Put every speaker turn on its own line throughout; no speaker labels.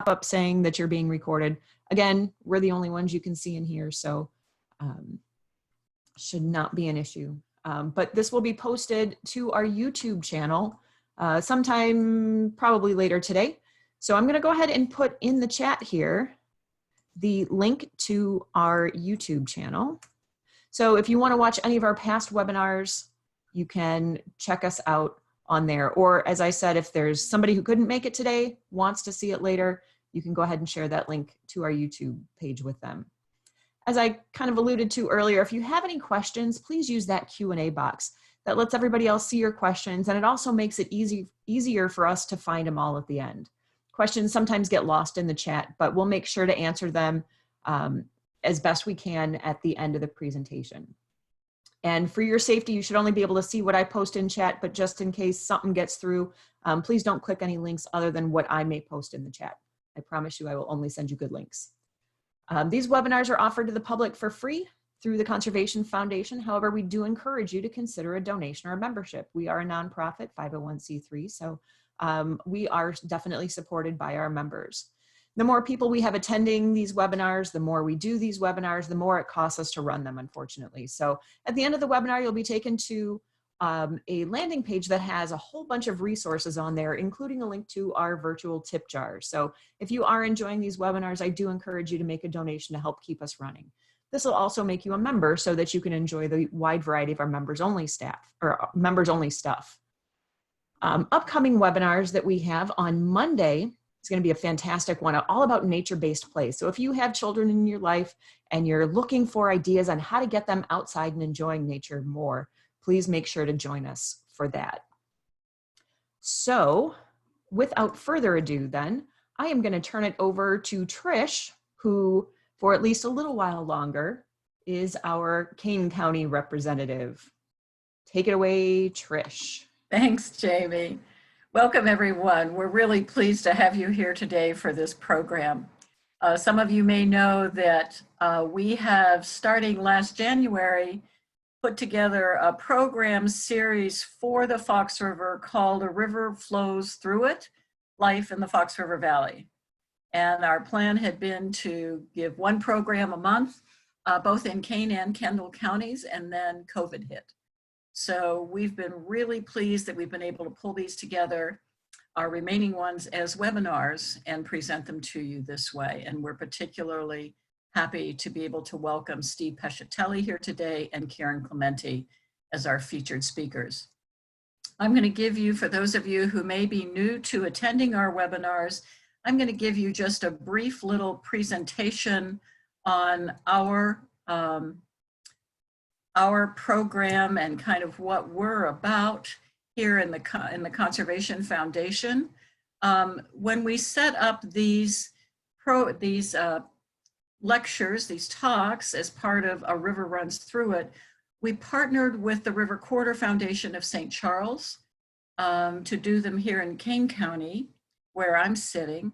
up saying that you're being recorded. Again, we're the only ones you can see in here, so should not be an issue. But this will be posted to our YouTube channel sometime probably later today. So I'm going to go ahead and put in the chat here the link to our YouTube channel. So if you want to watch any of our past webinars, you can check us out on there. Or as I said, if there's somebody who couldn't make it today, wants to see it later, you can go ahead and share that link to our YouTube page with them. As I kind of alluded to earlier, if you have any questions, please use that Q&A box. That lets everybody else see your questions, and it also makes it easier for us to find them all at the end. Questions sometimes get lost in the chat, but we'll make sure to answer them as best we can at the end of the presentation. And for your safety, you should only be able to see what I post in chat, but just in case something gets through, please don't click any links other than what I may post in the chat. I promise you I will only send you good links. These webinars are offered to the public for free through the Conservation Foundation. However, we do encourage you to consider a donation or a membership. We are a nonprofit 501c3, so we are definitely supported by our members. The more people we have attending these webinars, the more we do these webinars, the more it costs us to run them, unfortunately. So at the end of the webinar, you'll be taken to a landing page that has a whole bunch of resources on there, including a link to our virtual tip jar. So if you are enjoying these webinars, I do encourage you to make a donation to help keep us running. This will also make you a member so that you can enjoy the wide variety of our members-only staff or members-only stuff. Upcoming webinars that we have on Monday is going to be a fantastic one, all about nature-based play. So if you have children in your life and you're looking for ideas on how to get them outside and enjoying nature more, please make sure to join us for that. So without further ado then, I am going to turn it over to Trish, who for at least a little while longer is our Kane County representative. Take it away, Trish.
Thanks, Jamie. Welcome, everyone. We're really pleased to have you here today for this program. Some of you may know that we have, starting last January, put together a program series for the Fox River called A River Flows Through It, Life in the Fox River Valley. And our plan had been to give one program a month, both in Kane and Kendall counties, and then COVID hit. So we've been really pleased that we've been able to pull these together, our remaining ones as webinars, and present them to you this way. And we're particularly happy to be able to welcome Steve Pescatelli here today and Karen Clementi as our featured speakers. I'm going to give you, for those of you who may be new to attending our webinars, I'm going to give you just a brief little presentation on our program and kind of what we're about here in the Conservation Foundation. When we set up these lectures, these talks, as part of A River Runs Through It, we partnered with the River Quarter Foundation of St. Charles to do them here in Kane County, where I'm sitting.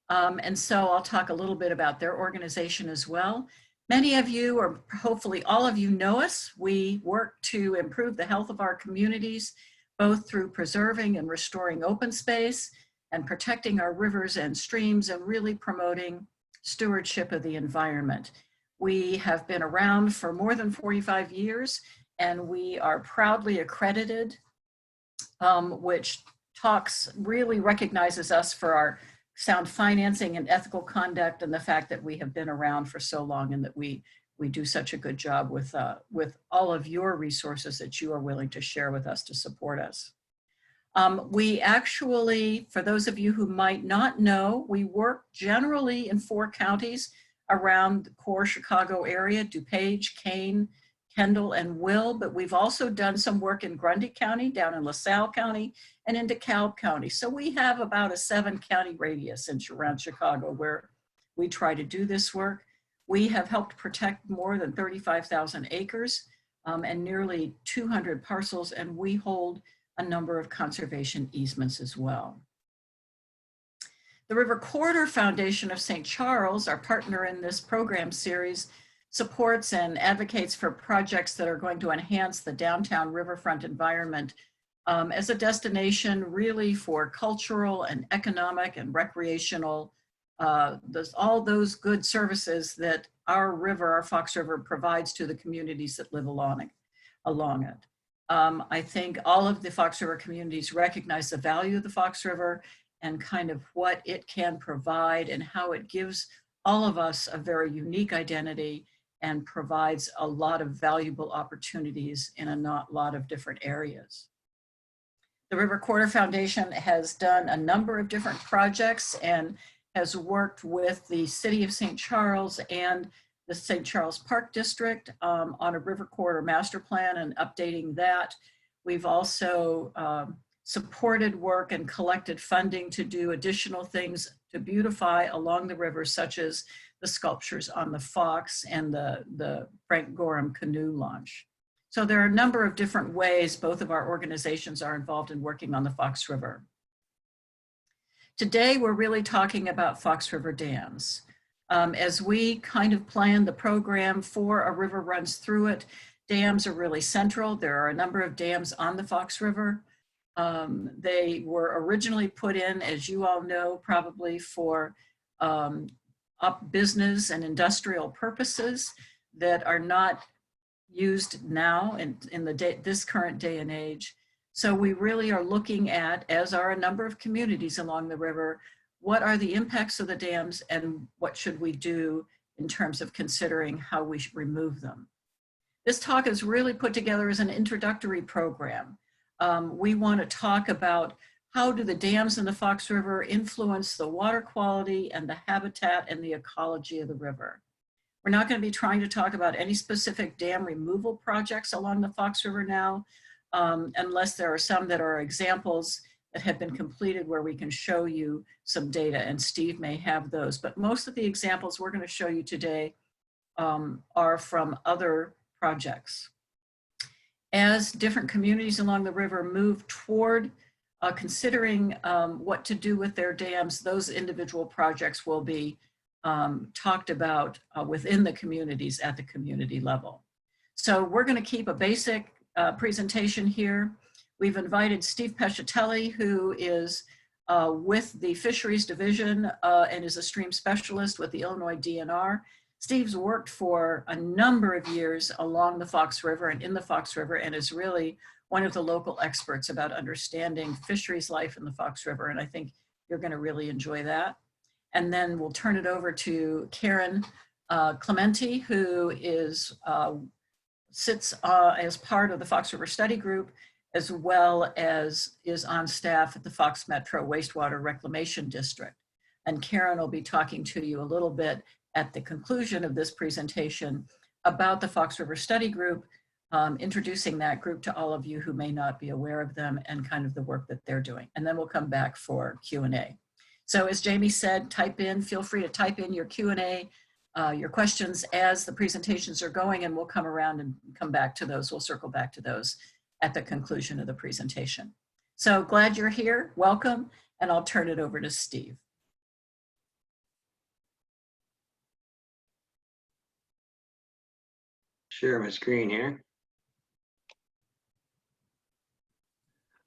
And so I'll talk a little bit about their organization as well. Many of you, or hopefully all of you, know us. We work to improve the health of our communities, both through preserving and restoring open space and protecting our rivers and streams and really promoting stewardship of the environment. We have been around for more than 45 years, and we are proudly accredited, which really recognizes us for our sound financing and ethical conduct, and the fact that we have been around for so long and that we do such a good job with all of your resources that you are willing to share with us to support us. We actually, for those of you who might not know, we work generally in 4 counties around the core Chicago area: DuPage, Kane, Kendall, and Will, but we've also done some work in Grundy County, down in LaSalle County, and in DeKalb County. So we have about a 7-county radius around Chicago where we try to do this work. We have helped protect more than 35,000 acres and nearly 200 parcels, and we hold a number of conservation easements as well. The River Quarter Foundation of St. Charles, our partner in this program series, supports and advocates for projects that are going to enhance the downtown riverfront environment as a destination really for cultural and economic and recreational all those good services that our river, our Fox River, provides to the communities that live along it. I think all of the Fox River communities recognize the value of the Fox River and kind of what it can provide and how it gives all of us a very unique identity and provides a lot of valuable opportunities in a lot of different areas. The River Quarter Foundation has done a number of different projects and has worked with the City of St. Charles and the St. Charles Park District on a River Corridor master plan and updating that. We've also supported work and collected funding to do additional things to beautify along the river, such as the sculptures on the Fox and the Frank Gorham canoe launch. So there are a number of different ways both of our organizations are involved in working on the Fox River. Today, we're really talking about Fox River dams. As we kind of plan the program for A River Runs Through It, dams are really central. There are a number of dams on the Fox River. They were originally put in, as you all know, probably for up business and industrial purposes that are not used now in this current day and age. So we really are looking at, as are a number of communities along the river, what are the impacts of the dams and what should we do in terms of considering how we should remove them. This talk is really put together as an introductory program. We want to talk about how do the dams in the Fox River influence the water quality and the habitat and the ecology of the river. We're not going to be trying to talk about any specific dam removal projects along the Fox River now, unless there are some that are examples that have been completed where we can show you some data, and Steve may have those. But most of the examples we're going to show you today are from other projects. As different communities along the river move toward considering what to do with their dams, those individual projects will be talked about within the communities at the community level. So we're going to keep a basic presentation here. We've invited Steve Pescatelli, who is with the Fisheries Division and is a stream specialist with the Illinois DNR. Steve's worked for a number of years along the Fox River and in the Fox River and is really one of the local experts about understanding fisheries life in the Fox River. And I think you're going to really enjoy that. And then we'll turn it over to Karen Clementi, who is sits as part of the Fox River Study Group, as well as is on staff at the Fox Metro Wastewater Reclamation District. And Karen will be talking to you a little bit at the conclusion of this presentation about the Fox River Study Group, introducing that group to all of you who may not be aware of them and kind of the work that they're doing. And then we'll come back for Q&A. So as Jamie said, feel free to type in your Q&A, your questions as the presentations are going, and we'll come around and come back to those. We'll circle back to those at the conclusion of the presentation. So glad you're here, welcome, and I'll turn it over to Steve.
Share my screen here.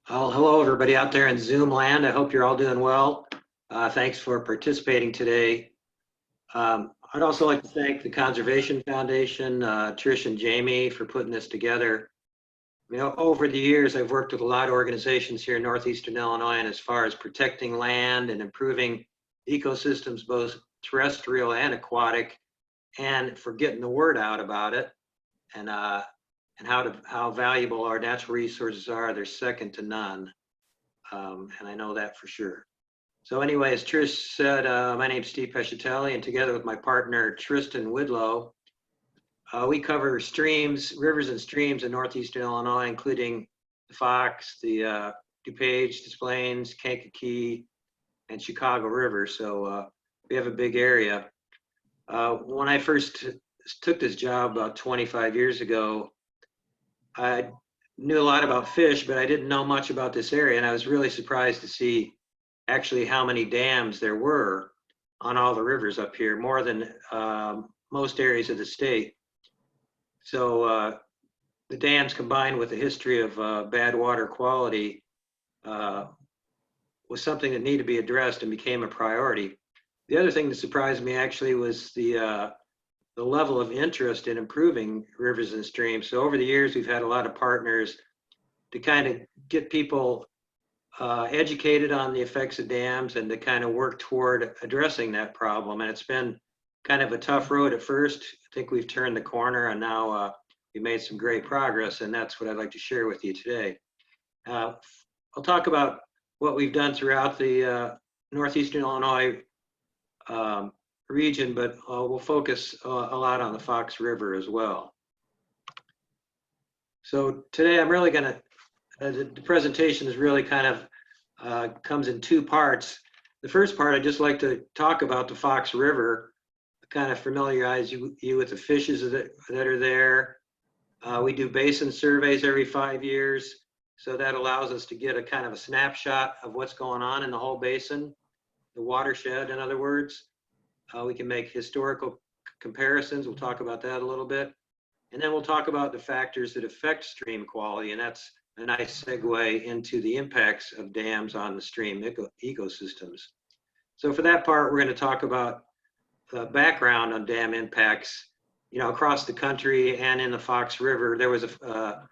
Oh, hello everybody out there in Zoom land. I hope you're all doing well. Thanks for participating today. I'd also like to thank the Conservation Foundation, Trish and Jamie, for putting this together. You know, over the years, I've worked with a lot of organizations here in Northeastern Illinois, and as far as protecting land and improving ecosystems, both terrestrial and aquatic, and for getting the word out about it, and how valuable our natural resources are. They're second to none, and I know that for sure. So anyway, as Trish said, my name's Steve Pescatelli, and together with my partner, Tristan Widlow, we cover streams, rivers and streams in Northeastern Illinois, including the Fox, the DuPage, Des Plaines, Kankakee, and Chicago River. So we have a big area. When I first took this job about 25 years ago, I knew a lot about fish, but I didn't know much about this area, and I was really surprised to see actually how many dams there were on all the rivers up here, more than most areas of the state. So the dams, combined with the history of bad water quality, was something that needed to be addressed and became a priority. The other thing that surprised me actually was the level of interest in improving rivers and streams. So over the years, we've had a lot of partners to kind of get people educated on the effects of dams and to kind of work toward addressing that problem. And it's been kind of a tough road at first. I think we've turned the corner, and now we've made some great progress, and that's what I'd like to share with you today. I'll talk about what we've done throughout the Northeastern Illinois region, but we'll focus a lot on the Fox River as well. So today I'm really going to, the presentation is really kind of comes in two parts. The first part, I'd just like to talk about the Fox River, kind of familiarize you with the fishes that are there. We do basin surveys every 5 years, so that allows us to get a kind of a snapshot of what's going on in the whole basin, the watershed, in other words. We can make historical comparisons. We'll talk about that a little bit. And then we'll talk about the factors that affect stream quality, and that's a nice segue into the impacts of dams on the stream ecosystems. So for that part, we're going to talk about the background on dam impacts, you know, across the country and in the Fox River. There was a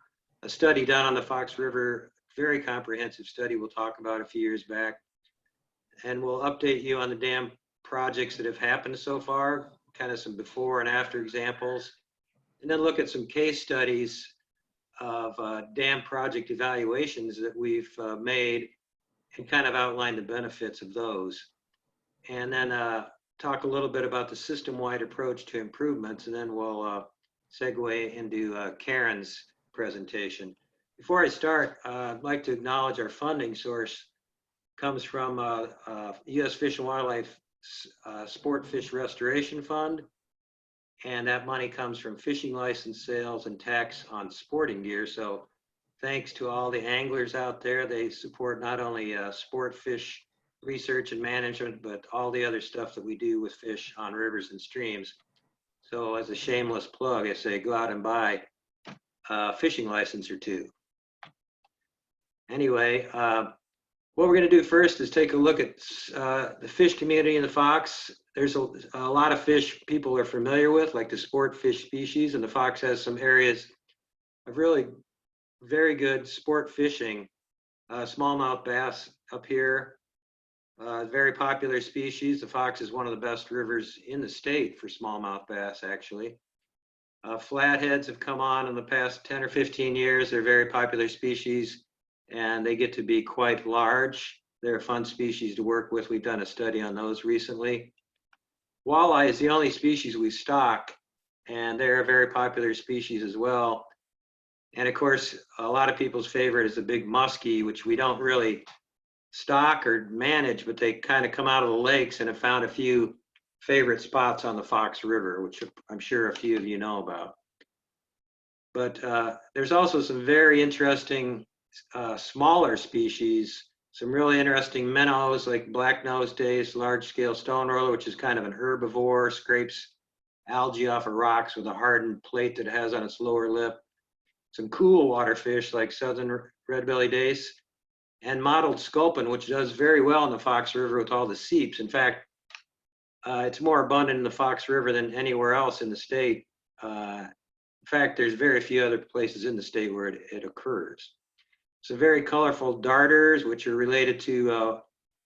study done on the Fox River, very comprehensive study we'll talk about a few years back. And we'll update you on the dam projects that have happened so far, kind of some before and after examples, and then look at some case studies of dam project evaluations that we've made and kind of outline the benefits of those. And then talk a little bit about the system-wide approach to improvements, and then we'll segue into Karen's presentation. Before I start, I'd like to acknowledge our funding source comes from U.S. Fish and Wildlife Sport Fish Restoration Fund, and that money comes from fishing license sales and tax on sporting gear. So thanks to all the anglers out there. They support not only sport fish research and management, but all the other stuff that we do with fish on rivers and streams. So as a shameless plug, I say go out and buy a fishing license or two. Anyway, what we're going to do first is take a look at the fish community in the Fox. There's a lot of fish people are familiar with, like the sport fish species, and the Fox has some areas of really very good sport fishing. Smallmouth bass up here, very popular species. The Fox is one of the best rivers in the state for smallmouth bass, actually. Flatheads have come on in the past 10 or 15 years. They're very popular species, and they get to be quite large. They're a fun species to work with. We've done a study on those recently. Walleye is the only species we stock, and they're a very popular species as well. And of course, a lot of people's favorite is the big muskie, which we don't really stock or manage, but they kind of come out of the lakes and have found a few favorite spots on the Fox River, which I'm sure a few of you know about. But there's also some very interesting smaller species, some really interesting minnows like black-nosed dace, large-scale stone roller, which is kind of an herbivore, scrapes algae off of rocks with a hardened plate that it has on its lower lip. Some cool water fish like southern red-bellied dace, and mottled sculpin, which does very well in the Fox River with all the seeps. In fact, it's more abundant in the Fox River than anywhere else in the state. In fact, there's very few other places in the state where it occurs. Some very colorful darters, which are related to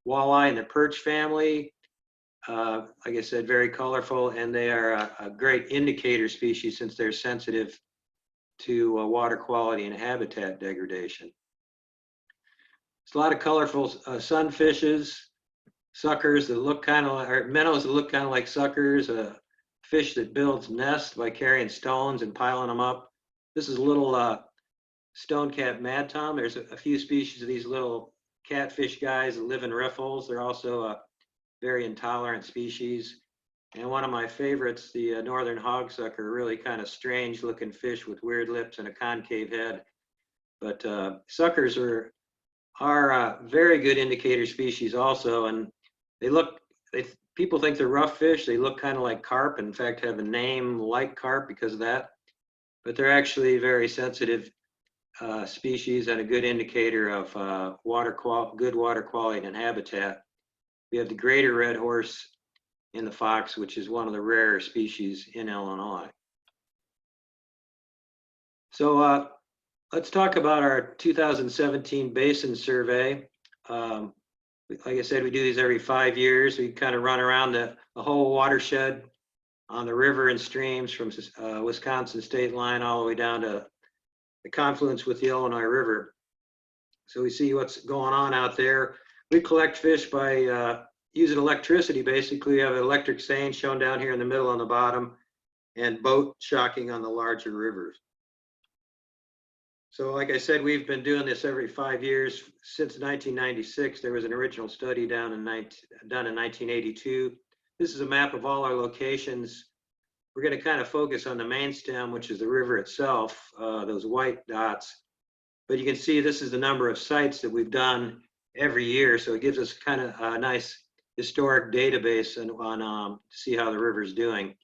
walleye in the perch family. Like I said, very colorful, and they are a great indicator species since they're sensitive to water quality and habitat degradation. There's a lot of colorful sunfishes, suckers that look kind of like, or minnows that look kind of like suckers, a fish that builds nests by carrying stones and piling them up. This is a little stone-capped mad tom. There's a few species of these little catfish guys that live in riffles. They're also a very intolerant species. And one of my favorites, the northern hogsucker, really kind of strange looking fish with weird lips and a concave head. But suckers are very good indicator species also, and people think they're rough fish. They look kind of like carp, in fact have a name like carp because of that, but they're actually very sensitive species and a good indicator of good water quality and habitat. We have the greater red horse in the fox, which is one of the rarer species in Illinois. So let's talk about our 2017 basin survey. Like I said, we do these every 5 years. We kind of run around the whole watershed on the river and streams from Wisconsin state line all the way down to the confluence with the Illinois River. So we see what's going on out there. We collect fish by using electricity. Basically, we have an electric seine shown down here in the middle on the bottom, and boat shocking on the larger rivers. So like I said, we've been doing this every 5 years since 1996. There was an original study done in 1982. This is a map of all our locations. We're going to kind of focus on the main stem, which is the river itself, those white dots. But you can see this is the number of sites that we've done every year. So it gives us kind of a nice historic database on to see how the river's doing.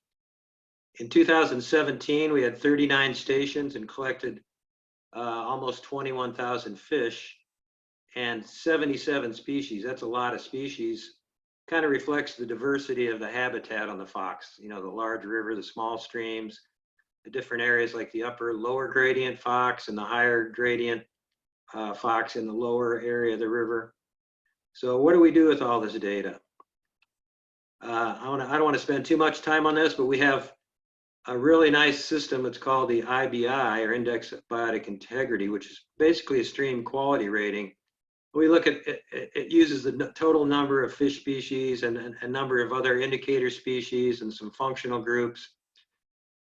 In 2017, we had 39 stations and collected almost 21,000 fish and 77 species. That's a lot of species. Kind of reflects the diversity of the habitat on the fox. You know, the large river, the small streams, the different areas like the upper lower gradient fox and the higher gradient fox in the lower area of the river. So what do we do with all this data? I don't want to spend too much time on this, but we have a really nice system. It's called the IBI, or Index of Biotic Integrity, which is basically a stream quality rating. We look at it uses the total number of fish species and a number of other indicator species and some functional groups.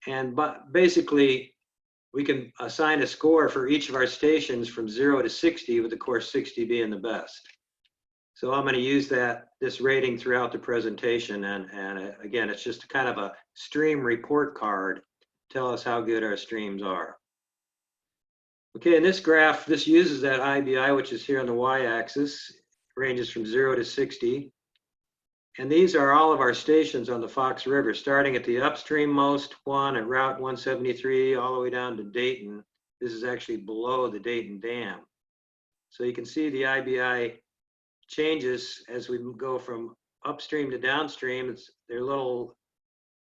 But basically, we can assign a score for each of our stations from 0 to 60, with of course 60 being the best. So I'm going to use this rating throughout the presentation, and again, it's just kind of a stream report card to tell us how good our streams are. Okay, in this graph, this uses that IBI, which is here on the y-axis, ranges from 0 to 60. And these are all of our stations on the Fox River, starting at the upstream-most one at Route 173 all the way down to Dayton. This is actually below the Dayton Dam. So you can see the IBI changes as we go from upstream to downstream. They're a little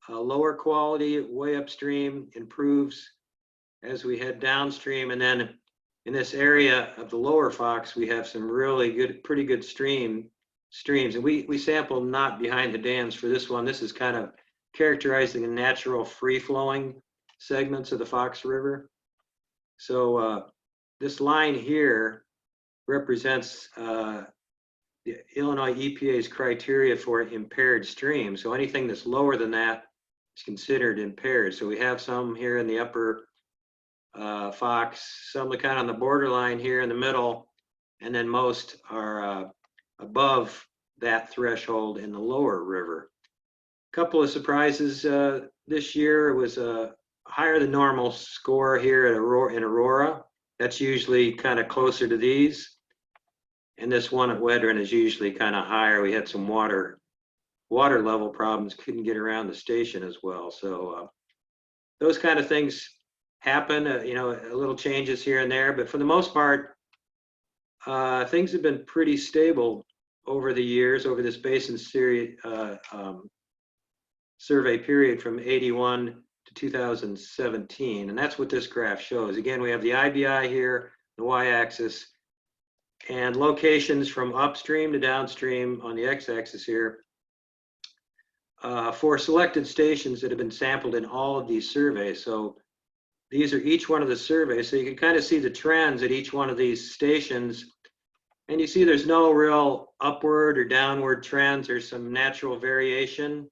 lower quality, way upstream, improves as we head downstream. And then in this area of the lower Fox, we have some really good, pretty good streams. And we sample not behind the dams for this one. This is kind of characterizing the natural free-flowing segments of the Fox River. So this line here represents the Illinois EPA's criteria for impaired streams. So anything that's lower than that is considered impaired. So we have some here in the upper Fox, some kind of on the borderline here in the middle, and then most are above that threshold in the lower river. A couple of surprises this year. It was a higher than normal score here at in Aurora. That's usually kind of closer to these. And this one at Wedren is usually kind of higher. We had some water level problems, couldn't get around the station as well. So those kind of things happen, you know, little changes here and there, but for the most part, things have been pretty stable over the years, over this basin series, survey period from 81 to 2017. And that's what this graph shows. Again, we have the IBI here, the y-axis, and locations from upstream to downstream on the x-axis here for selected stations that have been sampled in all of these surveys. So these are each one of the surveys. So you can kind of see the trends at each one of these stations. And you see there's no real upward or downward trends. There's some natural variation.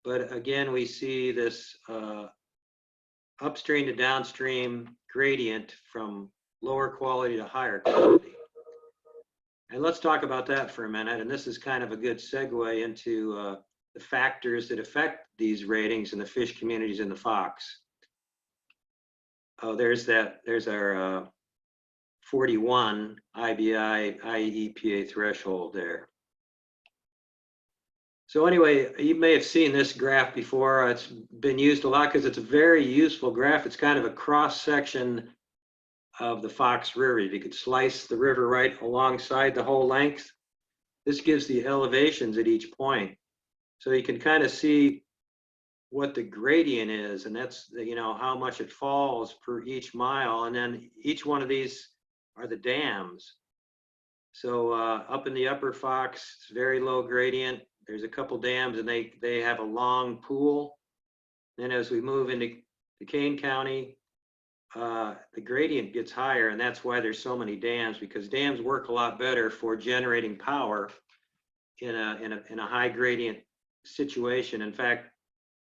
But again, we see this upstream to downstream gradient from lower quality to higher quality. And let's talk about that for a minute. And this is kind of a good segue into the factors that affect these ratings in the fish communities in the Fox. Oh, there's our 41 IBI IEPA threshold there. So anyway, you may have seen this graph before. It's been used a lot because it's a very useful graph. It's kind of a cross section of the Fox River. You could slice the river right alongside the whole length. This gives the elevations at each point. So you can kind of see what the gradient is, and that's how much it falls per each mile. And then each one of these are the dams. So up in the upper Fox, it's very low gradient. There's a couple dams, and they have a long pool. Then as we move into Kane County, the gradient gets higher, and that's why there's so many dams, because dams work a lot better for generating power in a high gradient situation. In fact,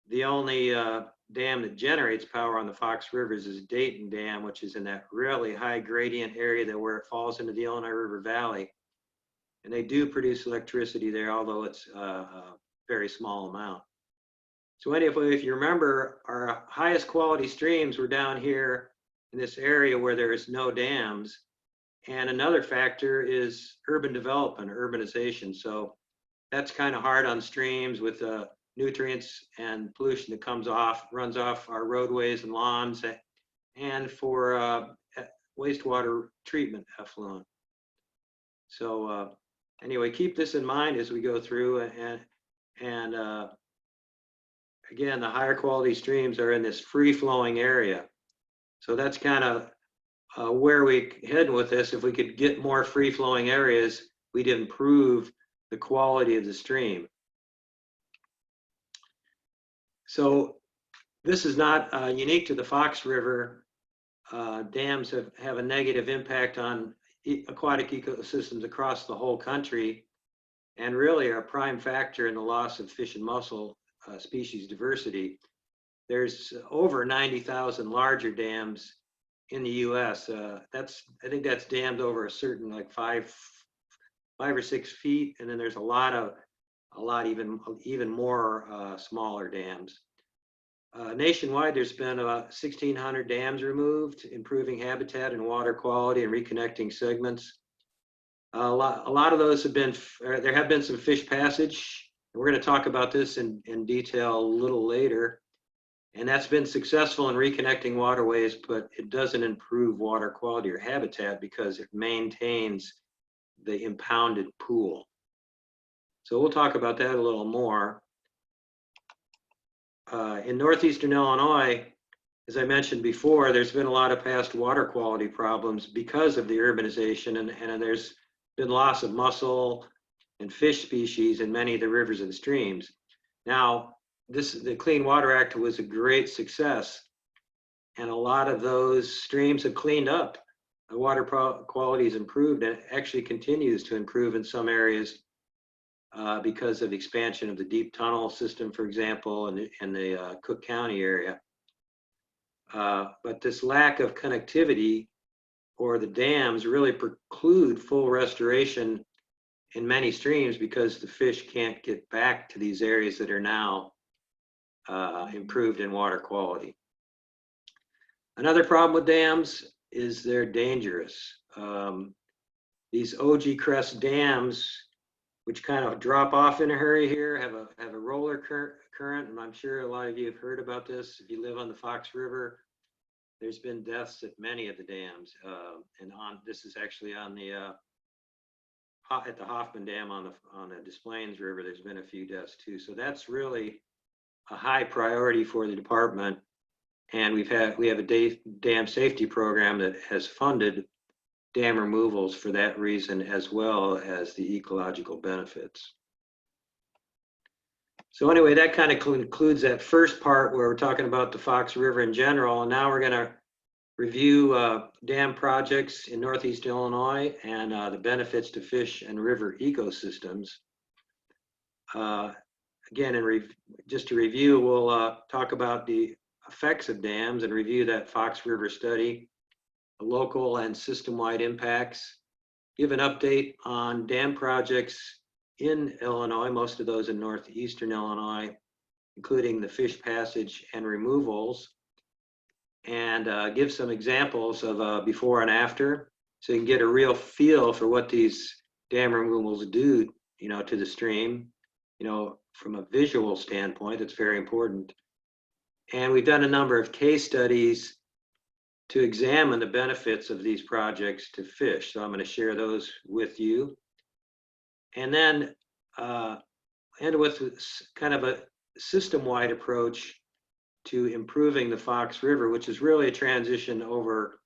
the only dam that generates power on the Fox Rivers is Dayton Dam, which is in that really high gradient area where it falls into the Illinois River Valley. And they do produce electricity there, although it's a very small amount. So anyway, if you remember, our highest quality streams were down here in this area where there is no dams. And another factor is urban development, urbanization. So that's kind of hard on streams with nutrients and pollution that runs off our roadways and lawns, and for wastewater treatment effluent. So anyway, keep this in mind as we go through, and again, the higher quality streams are in this free flowing area. So that's kind of where we head with this. If we could get more free flowing areas, we'd improve the quality of the stream. So this is not unique to the Fox River. Dams have a negative impact on aquatic ecosystems across the whole country, and really are a prime factor in the loss of fish and mussel species diversity. There's over 90,000 larger dams in the U.S. I think that's dammed over a certain like five or 6 feet, and then there's a lot even more smaller dams. Nationwide, there's been about 1,600 dams removed, improving habitat and water quality and reconnecting segments. A lot of those have been, there have been some fish passage. We're going to talk about this in detail a little later. And that's been successful in reconnecting waterways, but it doesn't improve water quality or habitat because it maintains the impounded pool. So we'll talk about that a little more. In northeastern Illinois, as I mentioned before, there's been a lot of past water quality problems because of the urbanization, and there's been loss of mussel and fish species in many of the rivers and streams. Now, the Clean Water Act was a great success, and a lot of those streams have cleaned up. The water quality has improved, and it actually continues to improve in some areas because of the expansion of the deep tunnel system, for example, in the Cook County area. But this lack of connectivity or the dams really preclude full restoration in many streams because the fish can't get back to these areas that are now improved in water quality. Another problem with dams is they're dangerous. These OG crest dams, which kind of drop off in a hurry here, have a roller current, and I'm sure a lot of you have heard about this. If you live on the Fox River, there's been deaths at many of the dams, and this is actually on the at the Hoffman Dam on the Des Plaines River. There's been a few deaths too. So that's really a high priority for the department, and we have a dam safety program that has funded dam removals for that reason, as well as the ecological benefits. So anyway, that kind of concludes that first part where we're talking about the Fox River in general. And now we're going to review dam projects in Northeast Illinois and the benefits to fish and river ecosystems. Again, just to review, we'll talk about the effects of dams and review that Fox River study, the local and system-wide impacts, give an update on dam projects in Illinois, most of those in northeastern Illinois, including the fish passage and removals, and give some examples of before and after, so you can get a real feel for what these dam removals do, to the stream, from a visual standpoint. It's very important. And we've done a number of case studies to examine the benefits of these projects to fish. So I'm going to share those with you. And then end with kind of a system-wide approach to improving the Fox River, which is really a transition over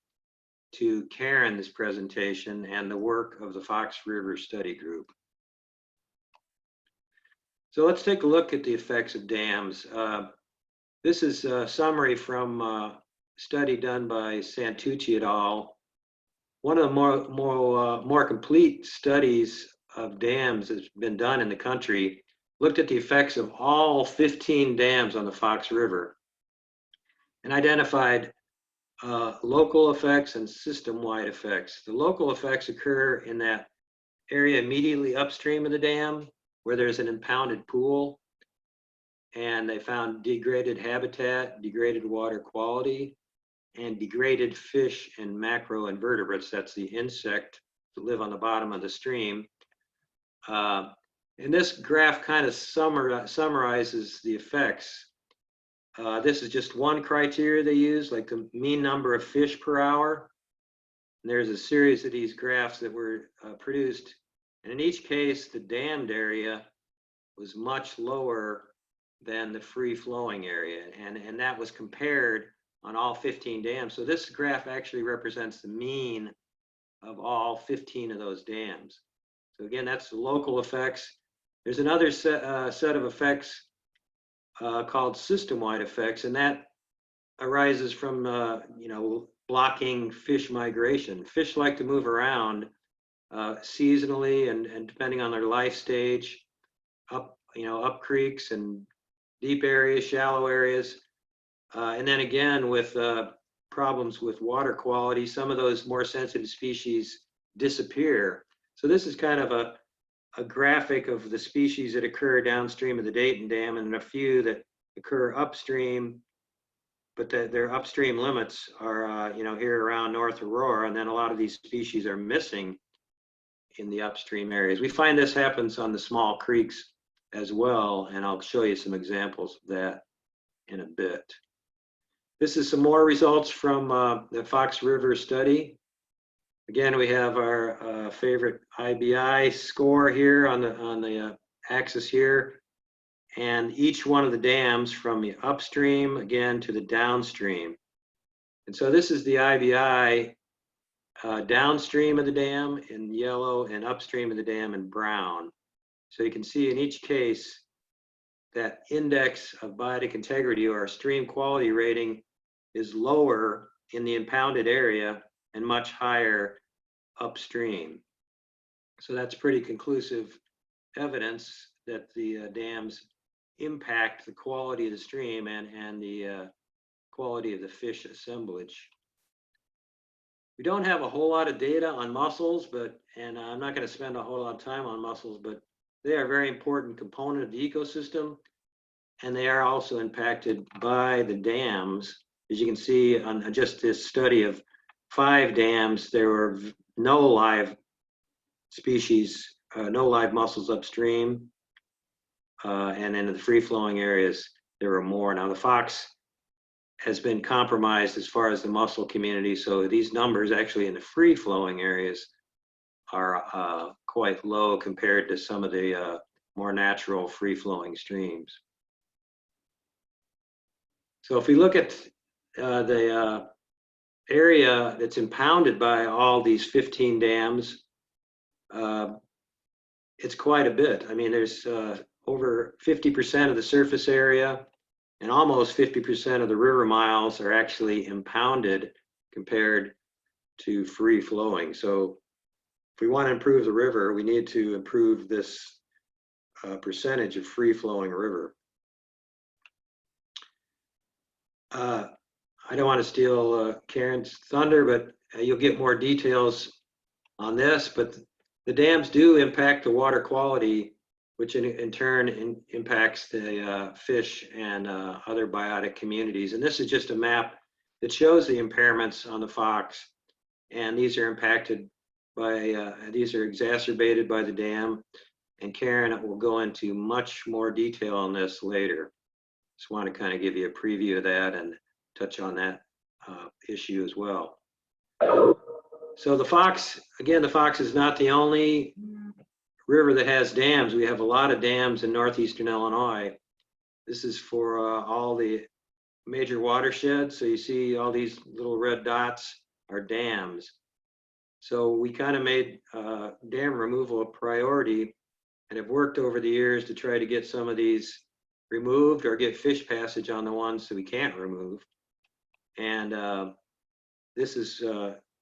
to Karen's presentation and the work of the Fox River Study Group. So let's take a look at the effects of dams. This is a summary from a study done by Santucci et al. One of the more complete studies of dams that's been done in the country looked at the effects of all 15 dams on the Fox River and identified local effects and system-wide effects. The local effects occur in that area immediately upstream of the dam where there's an impounded pool, and they found degraded habitat, degraded water quality, and degraded fish and macroinvertebrates. That's the insect that live on the bottom of the stream. And this graph kind of summarizes the effects. This is just one criteria they use, like the mean number of fish per hour. And there's a series of these graphs that were produced. And in each case, the dammed area was much lower than the free-flowing area. And that was compared on all 15 dams. So this graph actually represents the mean of all 15 of those dams. So again, that's the local effects. There's another set of effects called system-wide effects, and that arises from blocking fish migration. Fish like to move around seasonally and depending on their life stage, up creeks and deep areas, shallow areas. And then again, with problems with water quality, some of those more sensitive species disappear. So this is kind of a graphic of the species that occur downstream of the Dayton Dam and a few that occur upstream, but their upstream limits are here around North Aurora, and then a lot of these species are missing in the upstream areas. We find this happens on the small creeks as well, and I'll show you some examples of that in a bit. This is some more results from the Fox River study. Again, we have our favorite IBI score here on the axis here, and each one of the dams from the upstream again to the downstream. And so this is the IBI downstream of the dam in yellow and upstream of the dam in brown. So you can see in each case that index of biotic integrity or stream quality rating is lower in the impounded area and much higher upstream. So that's pretty conclusive evidence that the dams impact the quality of the stream and the quality of the fish assemblage. We don't have a whole lot of data on mussels, and I'm not going to spend a whole lot of time on mussels, but they are a very important component of the ecosystem, and they are also impacted by the dams. As you can see on just this study of 5 dams, there were no live species, no live mussels upstream, and in the free-flowing areas, there were more. Now the fox has been compromised as far as the mussel community, so these numbers actually in the free-flowing areas are quite low compared to some of the more natural free-flowing streams. So if we look at the area that's impounded by all these 15 dams, it's quite a bit. I mean, there's over 50% of the surface area and almost 50% of the river miles are actually impounded compared to free flowing. So if we want to improve the river, we need to improve this percentage of free flowing river. I don't want to steal Karen's thunder, but you'll get more details on this, but the dams do impact the water quality, which in turn impacts the fish and other biotic communities. And this is just a map that shows the impairments on the fox. And these are impacted by, these are exacerbated by the dam. And Karen will go into much more detail on this later. Just want to kind of give you a preview of that and touch on that issue as well. So the fox, again, the fox is not the only river that has dams. We have a lot of dams in northeastern Illinois. This is for all the major watersheds. So you see all these little red dots are dams. So we kind of made dam removal a priority and have worked over the years to try to get some of these removed or get fish passage on the ones that we can't remove. And this is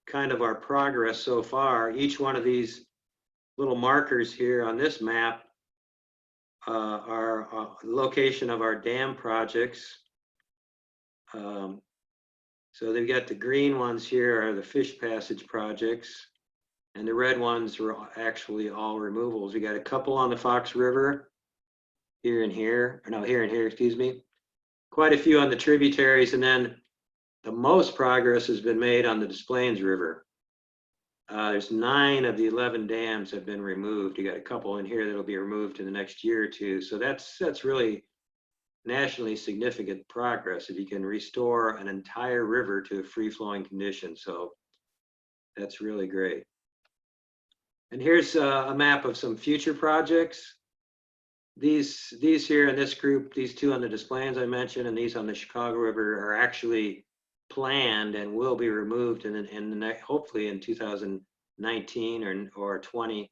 kind of our progress so far. Each one of these little markers here on this map are location of our dam projects. So they've got the green ones here are the fish passage projects, and the red ones are actually all removals. We got a couple on the Fox River, here and here, or no, here and here, excuse me. Quite a few on the tributaries, and then the most progress has been made on the Des Plaines River. There's 9 of the 11 dams have been removed. You got a couple in here that'll be removed in the next year or two. So that's really nationally significant progress if you can restore an entire river to a free-flowing condition. So that's really great. And here's a map of some future projects. These here in this group, these 2 on the Des Plaines I mentioned, and these on the Chicago River are actually planned and will be removed in the next, hopefully in 2019 or 20.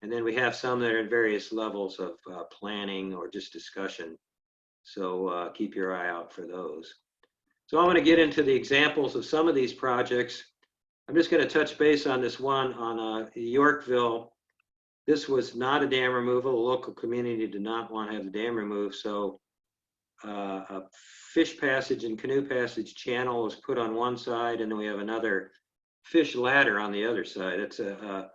And then we have some that are in various levels of planning or just discussion. So keep your eye out for those. So I'm going to get into the examples of some of these projects. I'm just going to touch base on this one on Yorkville. This was not a dam removal. The local community did not want to have the dam removed. So a fish passage and canoe passage channel was put on one side, and then we have another fish ladder on the other side. It's on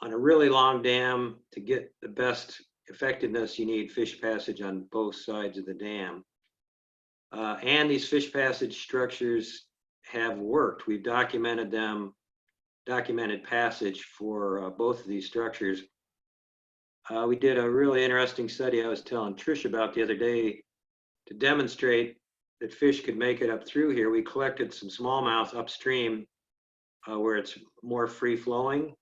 a really long dam. To get the best effectiveness, you need fish passage on both sides of the dam. And these fish passage structures have worked. We've documented them, documented passage for both of these structures. We did a really interesting study I was telling Trish about the other day to demonstrate that fish could make it up through here. We collected some smallmouth upstream where it's more free flowing,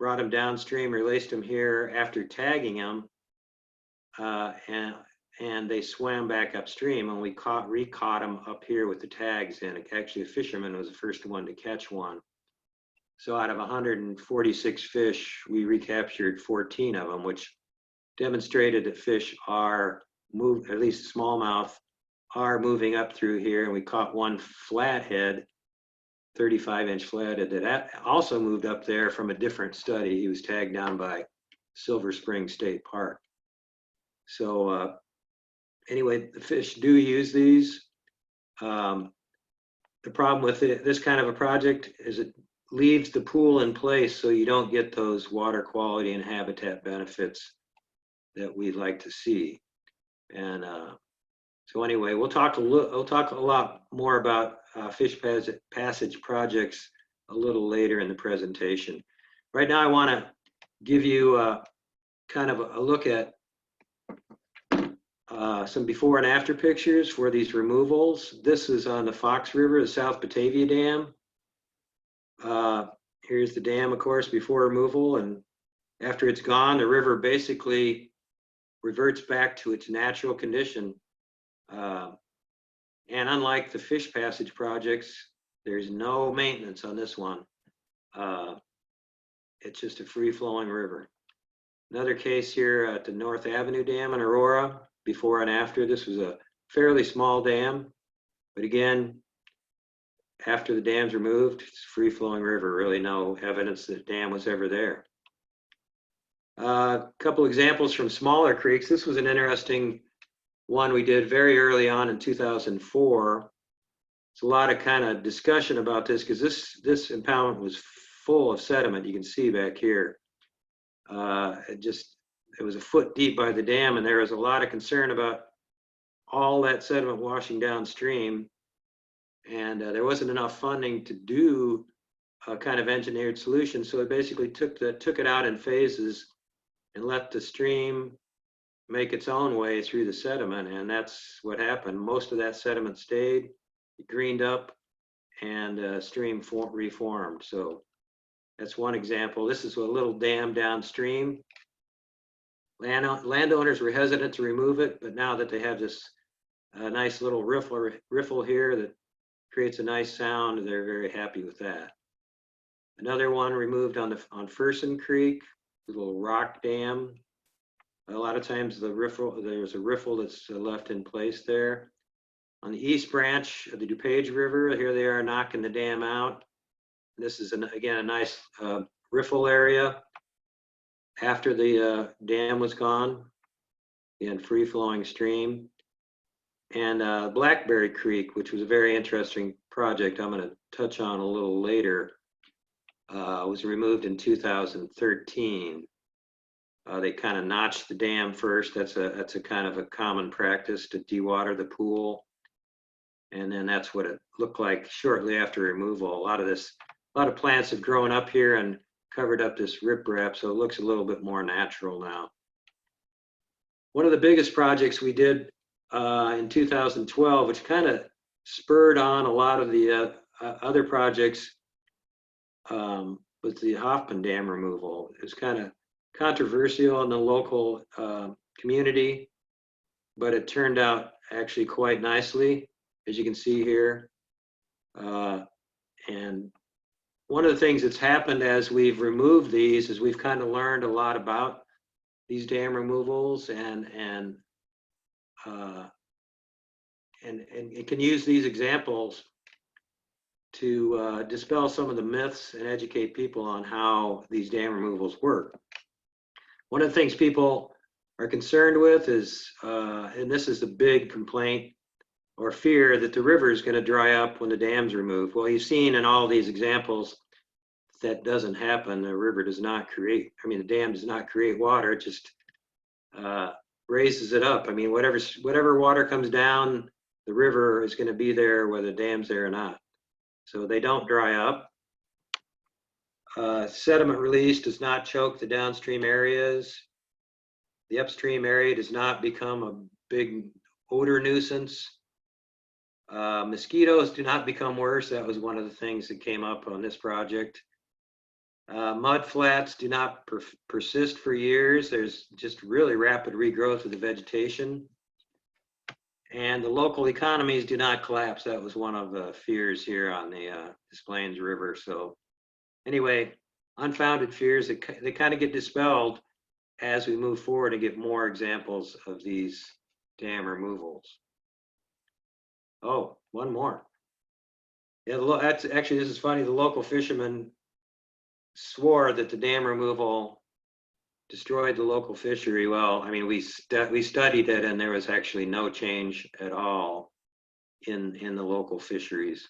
brought them downstream, released them here after tagging them, and they swam back upstream, and we re-caught them up here with the tags in. Actually, a fisherman was the first one to catch one. So out of 146 fish, we recaptured 14 of them, which demonstrated that fish are at least smallmouth, are moving up through here. And we caught one flathead, 35-inch flathead, that also moved up there from a different study. He was tagged down by Silver Spring State Park. So anyway, the fish do use these. The problem with this kind of a project is it leaves the pool in place, so you don't get those water quality and habitat benefits that we'd like to see. And so anyway, we'll talk a lot more about fish passage projects a little later in the presentation. Right now, I want to give you kind of a look at some before and after pictures for these removals. This is on the Fox River, the South Batavia Dam. Here's the dam, of course, before removal, and after it's gone, the river basically reverts back to its natural condition. And unlike the fish passage projects, there's no maintenance on this one. It's just a free-flowing river. Another case here at the North Avenue Dam in Aurora, before and after. This was a fairly small dam, but again, after the dam's removed, it's a free-flowing river. Really no evidence that the dam was ever there. A couple examples from smaller creeks. This was an interesting one we did very early on in 2004. There's a lot of kind of discussion about this because this impoundment was full of sediment. You can see back here. It was a foot deep by the dam, and there was a lot of concern about all that sediment washing downstream. And there wasn't enough funding to do a kind of engineered solution. So it basically took it out in phases and let the stream make its own way through the sediment. And that's what happened. Most of that sediment stayed, it greened up, and stream reformed. So That's one example. This is a little dam downstream. Landowners were hesitant to remove it, but now that they have this nice little riffle here that creates a nice sound, they're very happy with that. Another one removed on Fersen Creek, little rock dam. A lot of times there's a riffle that's left in place there. On the east branch of the DuPage River, here they are knocking the dam out. This is, again, a nice riffle area after the dam was gone, and free-flowing stream. And Blackberry Creek, which was a very interesting project I'm going to touch on a little later, was removed in 2013. They kind of notched the dam first. That's a kind of a common practice to dewater the pool. And then that's what it looked like shortly after removal. A lot of plants have grown up here and covered up this riprap, so it looks a little bit more natural now. One of the biggest projects we did in 2012, which kind of spurred on a lot of the other projects, was the Hoffman Dam removal. It was kind of controversial in the local community, but it turned out actually quite nicely, as you can see here. And one of the things that's happened as we've removed these is we've kind of learned a lot about these dam removals, and it can use these examples to dispel some of the myths and educate people on how these dam removals work. One of the things people are concerned with is, and this is the big complaint or fear, that the river is going to dry up when the dam's removed. Well, you've seen in all these examples that doesn't happen. The river does not create, the dam does not create water. It just raises it up. I mean, whatever water comes down, the river is going to be there whether the dam's there or not. So they don't dry up. Sediment release does not choke the downstream areas. The upstream area does not become a big odor nuisance. Mosquitoes do not become worse. That was one of the things that came up on this project. Mud flats do not persist for years. There's just really rapid regrowth of the vegetation. And the local economies do not collapse. That was one of the fears here on the Des Plaines River. So anyway, unfounded fears, they kind of get dispelled as we move forward and get more examples of these dam removals. Oh, one more. Yeah, this is funny. The local fishermen swore that the dam removal destroyed the local fishery. Well, we studied it, and there was actually no change at all in the local fisheries.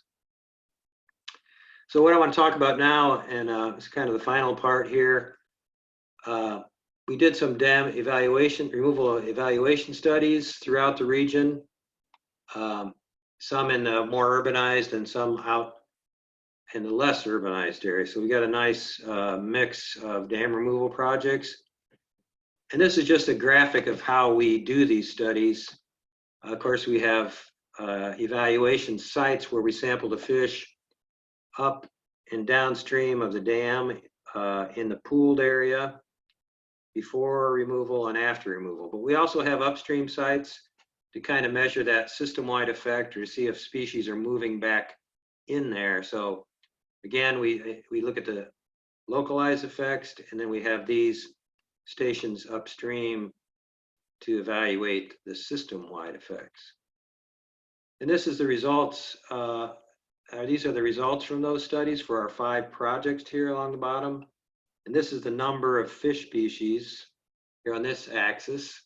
So what I want to talk about now, and it's kind of the final part here, we did some dam removal evaluation studies throughout the region, some in the more urbanized and some out in the less urbanized area. So we got a nice mix of dam removal projects. And this is just a graphic of how we do these studies. Of course, we have evaluation sites where we sample the fish up and downstream of the dam in the pooled area before removal and after removal. But we also have upstream sites to kind of measure that system-wide effect or to see if species are moving back in there. So again, we look at the localized effects, and then we have these stations upstream to evaluate the system-wide effects. And this is the results. These are the results from those studies for our 5 projects here along the bottom. And this is the number of fish species here on this axis.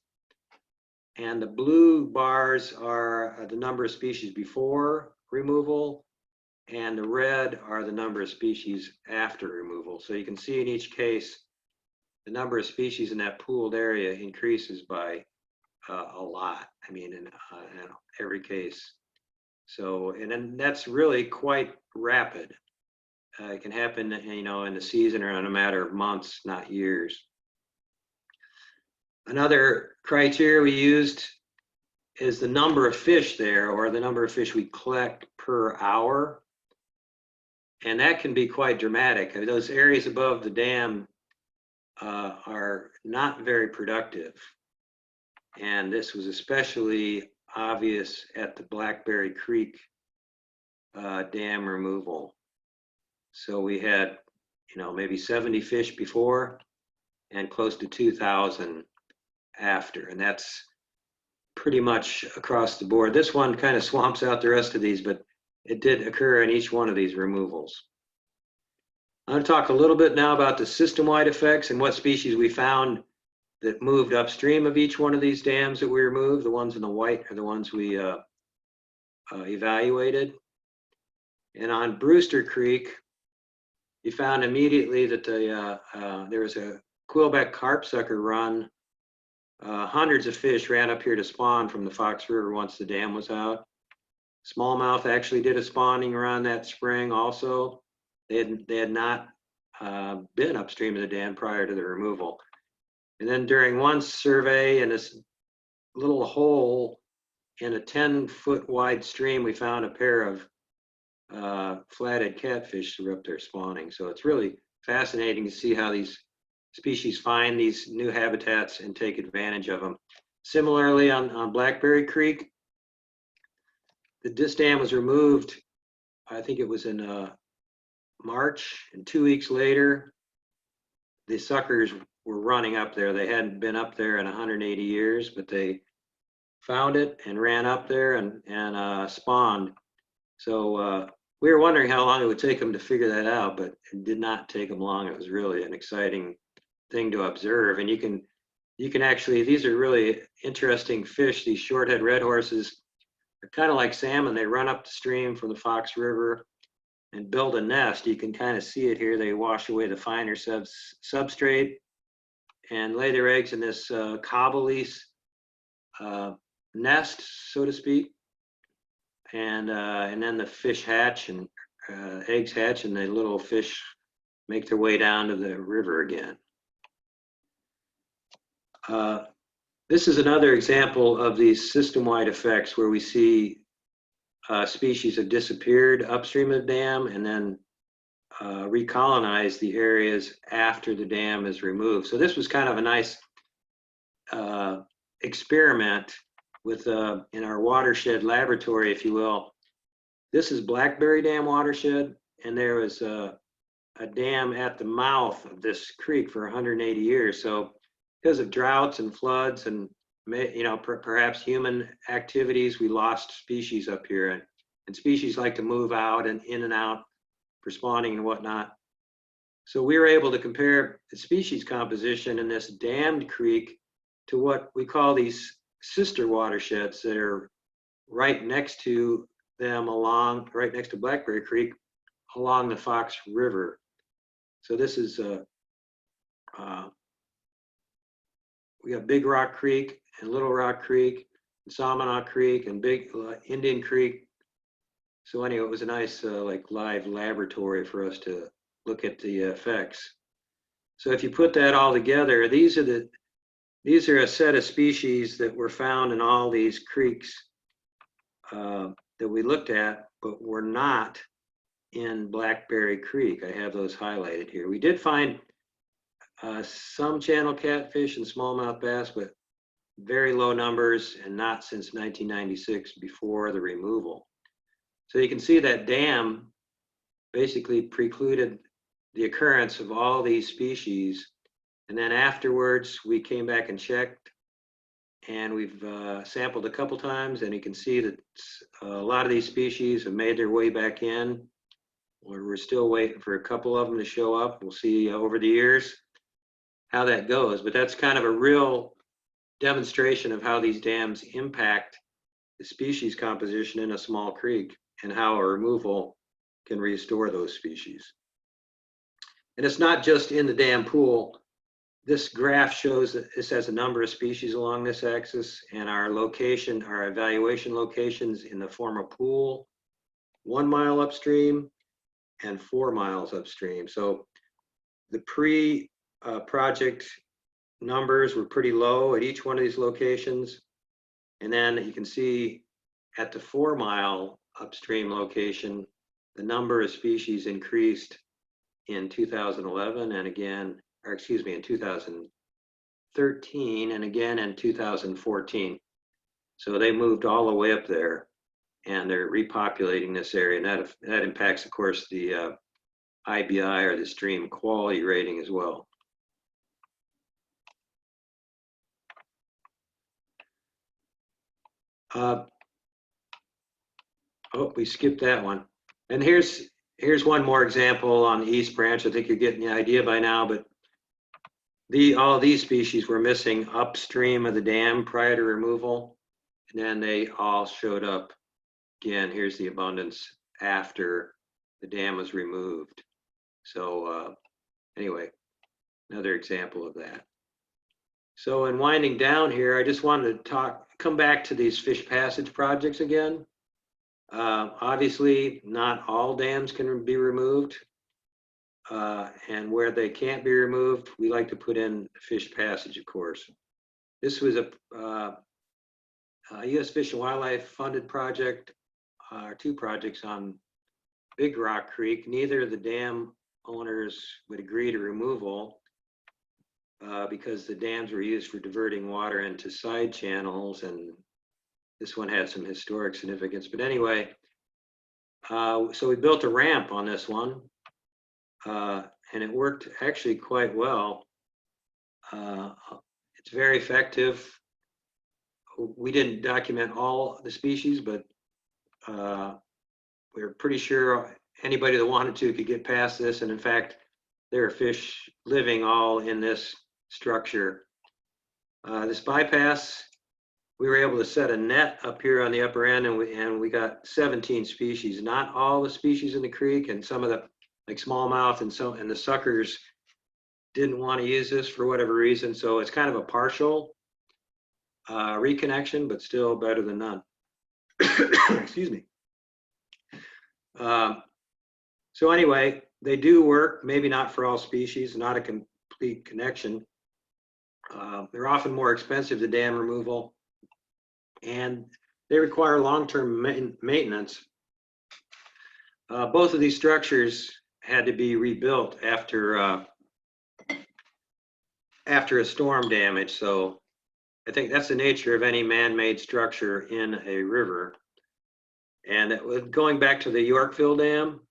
And the blue bars are the number of species before removal, and the red are the number of species after removal. So you can see in each case, the number of species in that pooled area increases by a lot. In every case. So, and then that's really quite rapid. It can happen, in the season or in a matter of months, not years. Another criteria we used is the number of fish there, or the number of fish we collect per hour. And that can be quite dramatic. I mean, those areas above the dam are not very productive. And this was especially obvious at the Blackberry Creek dam removal. So we had, maybe 70 fish before and close to 2,000 after. And that's pretty much across the board. This one kind of swamps out the rest of these, but it did occur in each one of these removals. I'm going to talk a little bit now about the system-wide effects and what species we found that moved upstream of each one of these dams that we removed. The ones in the white are the ones we evaluated. And on Brewster Creek, you found immediately that there was a quillback carpsucker run. Hundreds of fish ran up here to spawn from the Fox River once the dam was out. Smallmouth actually did a spawning run that spring also. They had not been upstream of the dam prior to the removal. And then during one survey in this little hole in a 10-foot wide stream, we found a pair of flathead catfish that were up there spawning. So it's really fascinating to see how these species find these new habitats and take advantage of them. Similarly, on Blackberry Creek, this dam was removed, I think it was in March, and 2 weeks later, the suckers were running up there. They hadn't been up there in 180 years, but they found it and ran up there and spawned. So we were wondering how long it would take them to figure that out, but it did not take them long. It was really an exciting thing to observe. And you can actually, these are really interesting fish. These shorthead red horses are kind of like salmon. They run up the stream from the Fox River and build a nest. You can kind of see it here. They wash away the finer substrate and lay their eggs in this cobbleese nest, so to speak. And then the fish hatch and eggs hatch, and the little fish make their way down to the river again. This is another example of these system-wide effects where we see species have disappeared upstream of the dam and then recolonize the areas after the dam is removed. So this was kind of a nice experiment with in our watershed laboratory, if you will. This is Blackberry Dam watershed, and there was a dam at the mouth of this creek for 180 years. So because of droughts and floods and perhaps human activities, we lost species up here, and species like to move out and in and out for spawning and whatnot. So we were able to compare the species composition in this dammed creek to what we call these sister watersheds that are right next to them, right next to Blackberry Creek, along the Fox River. So this is we got Big Rock Creek and Little Rock Creek, and Salmonaw Creek and Big Indian Creek. So anyway, it was a nice like live laboratory for us to look at the effects. So if you put that all together, these are a set of species that were found in all these creeks that we looked at, but were not in Blackberry Creek. I have those highlighted here. We did find some channel catfish and smallmouth bass, but very low numbers and not since 1996, before the removal. So you can see that dam basically precluded the occurrence of all these species. And then afterwards, we came back and checked, and we've sampled a couple times, and you can see that a lot of these species have made their way back in. We're still waiting for a couple of them to show up. We'll see over the years how that goes, but that's kind of a real demonstration of how these dams impact the species composition in a small creek and how a removal can restore those species. And it's not just in the dam pool. This graph shows that this has a number of species along this axis, and our evaluation locations in the former pool, 1 mile upstream and 4 miles upstream. So the pre-project numbers were pretty low at each one of these locations. And then you can see at the 4 mile upstream location, the number of species increased in 2011 and again, or excuse me, in 2013 and again in 2014. So they moved all the way up there and they're repopulating this area. And that impacts, of course, the IBI or the stream quality rating as well. Oh, we skipped that one. And here's one more example on the East Branch. I think you're getting the idea by now, but all these species were missing upstream of the dam prior to removal. And then they all showed up again. Here's the abundance after the dam was removed. So anyway, another example of that. So in winding down here, I just wanted to come back to these fish passage projects again. Obviously, not all dams can be removed. And where they can't be removed, we like to put in fish passage, of course. This was a U.S. Fish and Wildlife funded project, two projects on Big Rock Creek. Neither of the dam owners would agree to removal because the dams were used for diverting water into side channels, and this one had some historic significance. But anyway, so we built a ramp on this one, and it worked actually quite well. It's very effective. We didn't document all the species, but we were pretty sure anybody that wanted to could get past this. And in fact, there are fish living all in this structure. This bypass, we were able to set a net up here on the upper end, and we got 17 species. Not all the species in the creek, and some of the like smallmouth and the suckers didn't want to use this for whatever reason. So it's kind of a partial reconnection, but still better than none. Excuse me. So anyway, they do work, maybe not for all species, not a complete connection. They're often more expensive than dam removal, and they require long-term maintenance. Both of these structures had to be rebuilt after a storm damage. So I think that's the nature of any man-made structure in a river. And going back to the Yorkville Dam,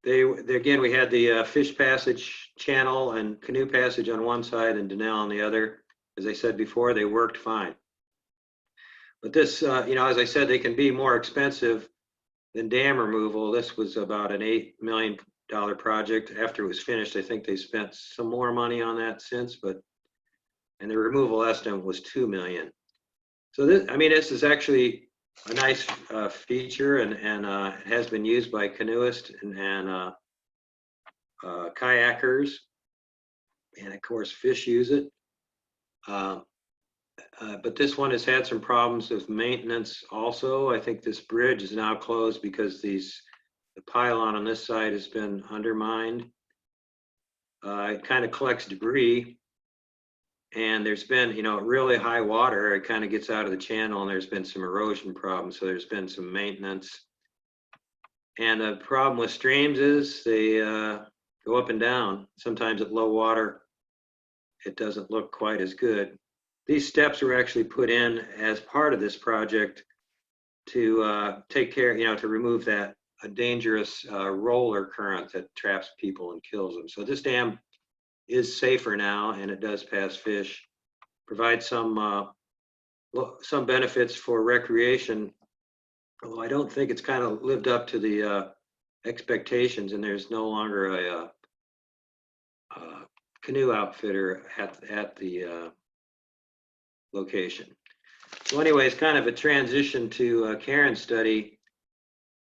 again, we had the fish passage channel and canoe passage on one side and Denell on the other. As I said before, they worked fine. But this, as I said, they can be more expensive than dam removal. This was about an $8 million project. After it was finished, I think they spent some more money on that since, and the removal estimate was $2 million. So this is actually a nice feature, and it has been used by canoeists and kayakers, and of course fish use it. But this one has had some problems with maintenance also. I think this bridge is now closed because the pylon on this side has been undermined. It kind of collects debris, and there's been, really high water. It kind of gets out of the channel, and there's been some erosion problems. So there's been some maintenance. And the problem with streams is they go up and down. Sometimes at low water, it doesn't look quite as good. These steps were actually put in as part of this project to take care, to remove that dangerous roller current that traps people and kills them. So this dam is safer now, and it does pass fish, provides some benefits for recreation, although I don't think it's kind of lived up to the expectations, and there's no longer a canoe outfitter at the location. So anyway, it's kind of a transition to Karen's study.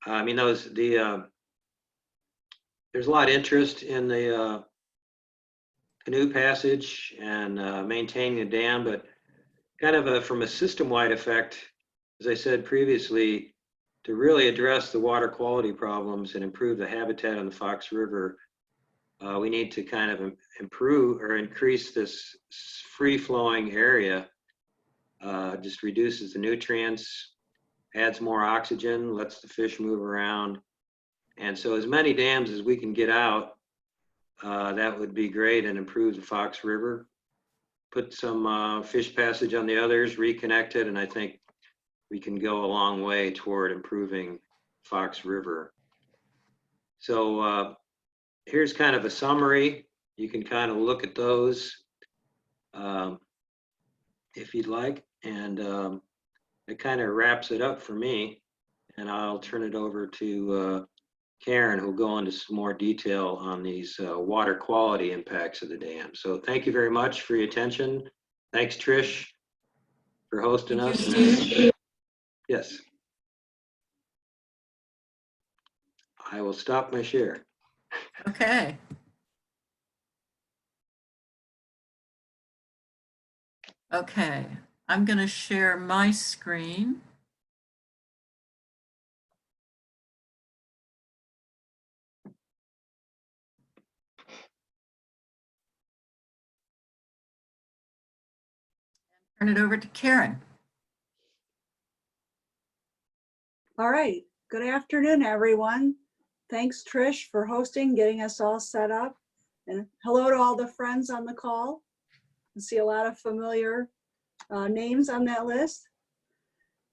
There's a lot of interest in the canoe passage and maintaining the dam, but kind of from a system-wide effect, as I said previously, to really address the water quality problems and improve the habitat on the Fox River, we need to kind of improve or increase this free-flowing area. Just reduces the nutrients, adds more oxygen, lets the fish move around. And so as many dams as we can get out, that would be great and improve the Fox River. Put some fish passage on the others, reconnect it, and I think we can go a long way toward improving Fox River. So here's kind of a summary. You can kind of look at those if you'd like. And it kind of wraps it up for me. And I'll turn it over to Karen, who'll go into some more detail on these water quality impacts of the dam. So thank you very much for your attention. Thanks, Trish, for hosting
Thank
us.
you, Steve.
Yes. I will stop my share.
Okay. Okay, I'm going to share my screen. Turn it over to Karen.
All right, good afternoon, everyone. Thanks, Trish, for hosting, getting us all set up. And hello to all the friends on the call. I see a lot of familiar names on that list.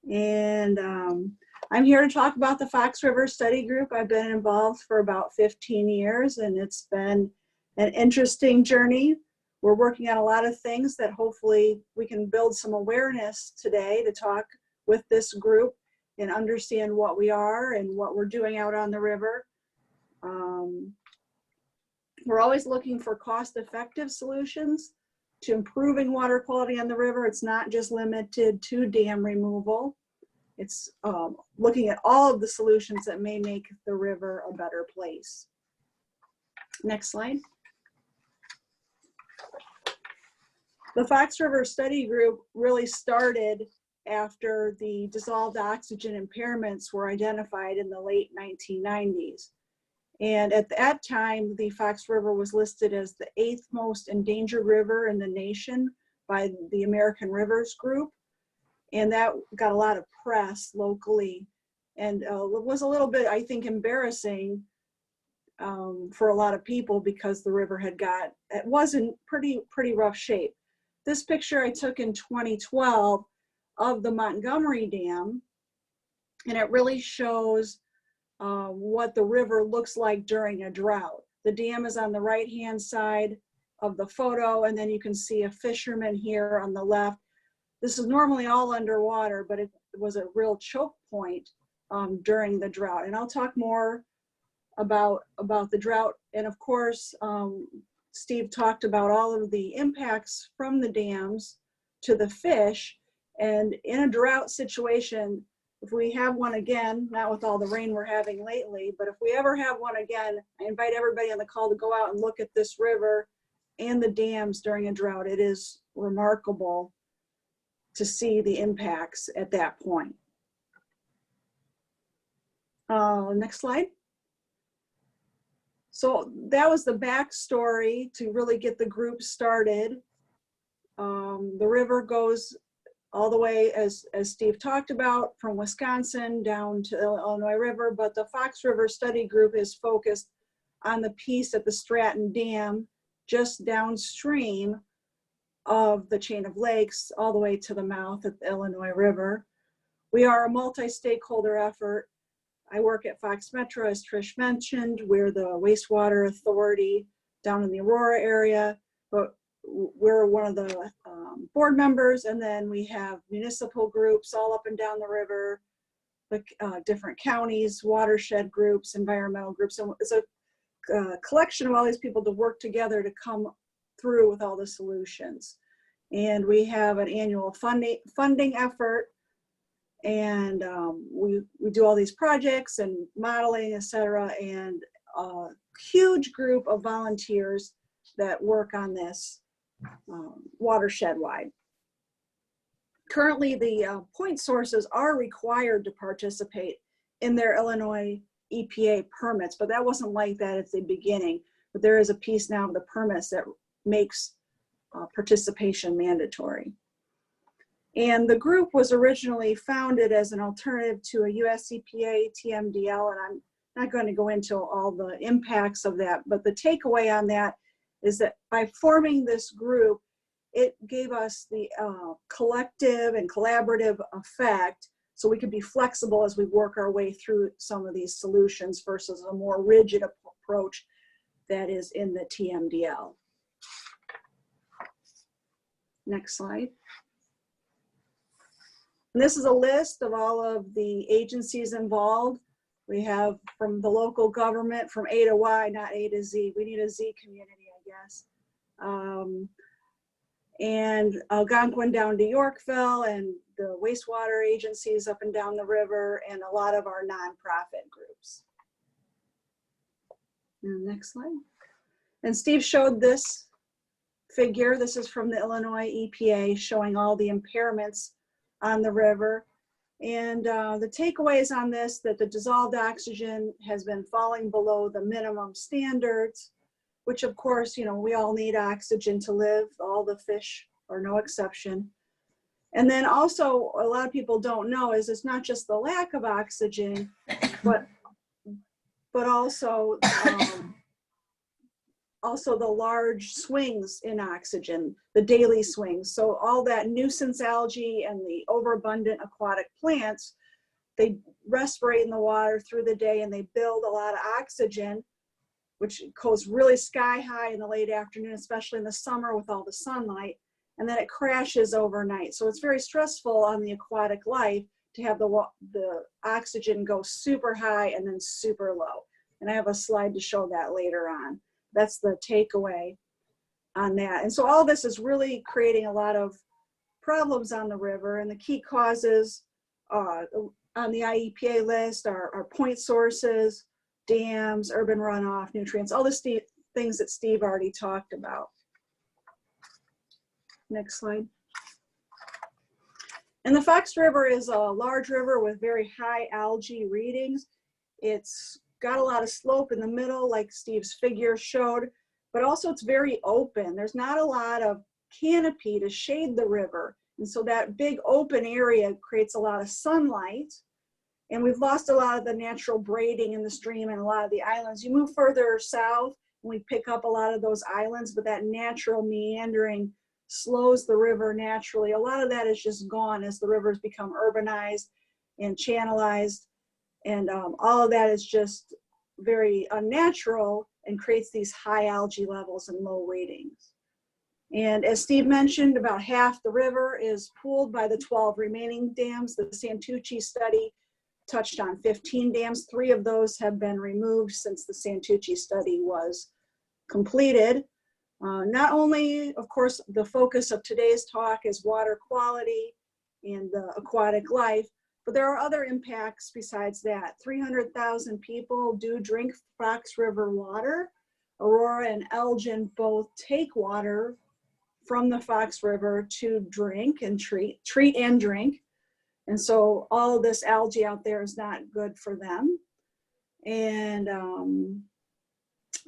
And I'm here to talk about the Fox River Study Group. I've been involved for about 15 years, and it's been an interesting journey. We're working on a lot of things that hopefully we can build some awareness today to talk with this group and understand what we are and what we're doing out on the river. We're always looking for cost-effective solutions to improving water quality on the river. It's not just limited to dam removal. It's looking at all of the solutions that may make the river a better place. Next slide. The Fox River Study Group really started after the dissolved oxygen impairments were identified in the late 1990s. And at that time, the Fox River was listed as the 8th most endangered river in the nation by the American Rivers Group. And that got a lot of press locally. And it was a little bit, I think, embarrassing for a lot of people because the river it was in pretty rough shape. This picture I took in 2012 of the Montgomery Dam, and it really shows what the river looks like during a drought. The dam is on the right-hand side of the photo, and then you can see a fisherman here on the left. This is normally all underwater, but it was a real choke point during the drought. And I'll talk more about the drought. And of course, Steve talked about all of the impacts from the dams to the fish. And in a drought situation, if we have one again, not with all the rain we're having lately, but if we ever have one again, I invite everybody on the call to go out and look at this river and the dams during a drought. It is remarkable to see the impacts at that point. Next slide. So that was the backstory to really get the group started. The river goes all the way, as Steve talked about, from Wisconsin down to the Illinois River, but the Fox River Study Group is focused on the piece at the Stratton Dam, just downstream of the chain of lakes, all the way to the mouth of the Illinois River. We are a multi-stakeholder effort. I work at Fox Metro, as Trish mentioned. We're the wastewater authority down in the Aurora area, but we're one of the board members, and then we have municipal groups all up and down the river, the different counties, watershed groups, environmental groups. So it's a collection of all these people to work together to come through with all the solutions. And we have an annual funding effort, and we do all these projects and modeling, etc., and a huge group of volunteers that work on this watershed wide. Currently, the point sources are required to participate in their Illinois EPA permits, but that wasn't like that at the beginning. But there is a piece now of the permits that makes participation mandatory. And the group was originally founded as an alternative to a US EPA TMDL, and I'm not going to go into all the impacts of that, but the takeaway on that is that by forming this group, it gave us the collective and collaborative effect, so we could be flexible as we work our way through some of these solutions versus a more rigid approach that is in the TMDL. Next slide. And this is a list of all of the agencies involved. We have from the local government, from A to Y, not A to Z. We need a Z community, I guess. And Algonquin down to Yorkville, and the wastewater agencies up and down the river, and a lot of our nonprofit groups. And next slide. And Steve showed this figure. This is from the Illinois EPA, showing all the impairments on the river. And the takeaways on this, that the dissolved oxygen has been falling below the minimum standards, which of course, you know, we all need oxygen to live, all the fish are no exception. And then also, a lot of people don't know is it's not just the lack of oxygen, but also, also the large swings in oxygen, the daily swings. So all that nuisance algae and the overabundant aquatic plants, they respirate in the water through the day and they build a lot of oxygen, which goes really sky high in the late afternoon, especially in the summer with all the sunlight, and then it crashes overnight. So it's very stressful on the aquatic life to have the oxygen go super high and then super low. And I have a slide to show that later on. That's the takeaway on that. And so all this is really creating a lot of problems on the river, and the key causes on the IEPA list are point sources, dams, urban runoff, nutrients, all the things that Steve already talked about. Next slide. And the Fox River is a large river with very high algae readings. It's got a lot of slope in the middle, like Steve's figure showed, but also it's very open. There's not a lot of canopy to shade the river. And so that big open area creates a lot of sunlight. And we've lost a lot of the natural braiding in the stream and a lot of the islands. You move further south, and we pick up a lot of those islands, but that natural meandering slows the river naturally. A lot of that is just gone as the rivers become urbanized and channelized. And all of that is just very unnatural and creates these high algae levels and low ratings. And as Steve mentioned, about half the river is pooled by the 12 remaining dams. The Santucci study touched on 15 dams. 3 of those have been removed since the Santucci study was completed. Not only, of course, the focus of today's talk is water quality and the aquatic life, but there are other impacts besides that. 300,000 people do drink Fox River water. Aurora and Elgin both take water from the Fox River to drink and treat and drink. And so all of this algae out there is not good for them. And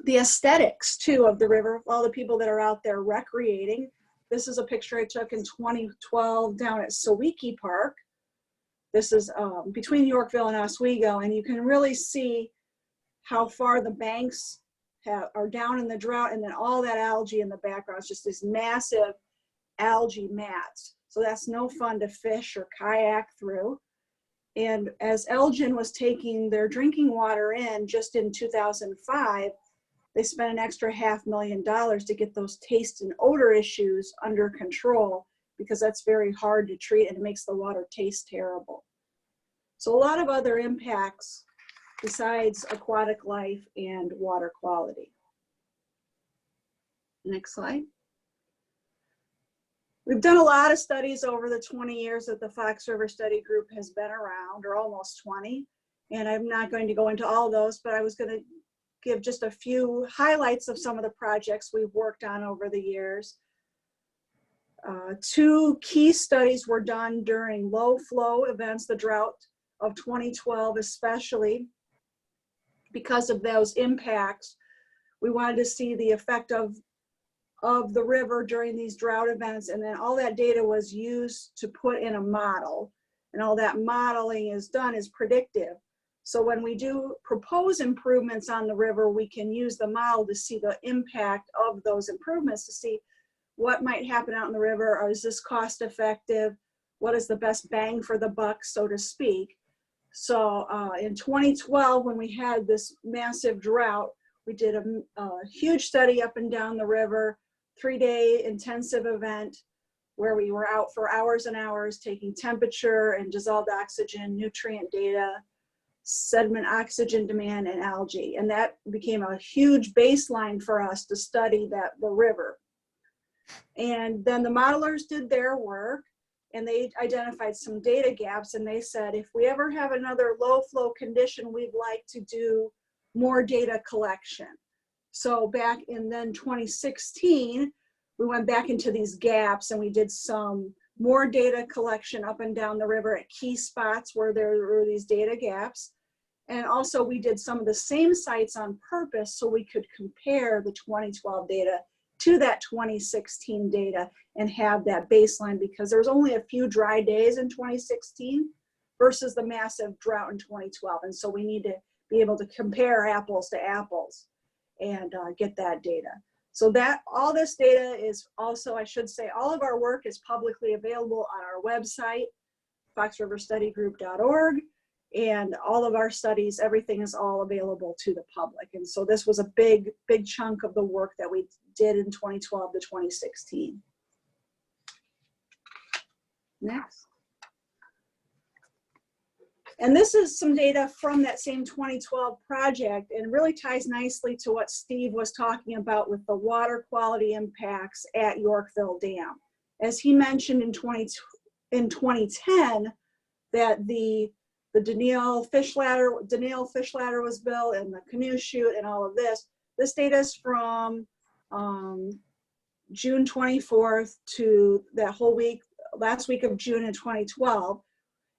the aesthetics too of the river, all the people that are out there recreating. This is a picture I took in 2012 down at Sewickley Park. This is between Yorkville and Oswego, and you can really see how far the banks are down in the drought, and then all that algae in the background is just these massive algae mats. So that's no fun to fish or kayak through. And as Elgin was taking their drinking water in just in 2005, they spent an extra $500,000 to get those taste and odor issues under control, because that's very hard to treat and it makes the water taste terrible. So a lot of other impacts besides aquatic life and water quality. Next slide. We've done a lot of studies over the 20 years that the Fox River Study Group has been around, or almost 20. And I'm not going to go into all those, but I was going to give just a few highlights of some of the projects we've worked on over the years. 2 key studies were done during low flow events, the drought of 2012 especially. Because of those impacts, we wanted to see the effect of of the river during these drought events. And then all that data was used to put in a model. And all that modeling is done is predictive. So when we do propose improvements on the river, we can use the model to see the impact of those improvements, to see what might happen out in the river, or is this cost effective? What is the best bang for the buck, so to speak? So in 2012, when we had this massive drought, we did a huge study up and down the river, 3-day intensive event where we were out for hours and hours taking temperature and dissolved oxygen, nutrient data, sediment oxygen demand, and algae. And that became a huge baseline for us to study the river. And then the modelers did their work and they identified some data gaps, and they said, if we ever have another low flow condition, we'd like to do more data collection. So back in then 2016, we went back into these gaps and we did some more data collection up and down the river at key spots where there were these data gaps. And also we did some of the same sites on purpose so we could compare the 2012 data to that 2016 data and have that baseline, because there was only a few dry days in 2016 versus the massive drought in 2012. And so we need to be able to compare apples to apples and get that data. So that all this data is also, I should say, all of our work is publicly available on our website, foxriverstudygroup.org, and all of our studies, everything is all available to the public. And so this was a big, big chunk of the work that we did in 2012 to 2016. Next. And this is some data from that same 2012 project, and really ties nicely to what Steve was talking about with the water quality impacts at Yorkville Dam. As he mentioned in 2010, that the Danielle fish ladder was built, and the canoe chute and all of this. This data is from June 24th to that whole week, last week of June in 2012.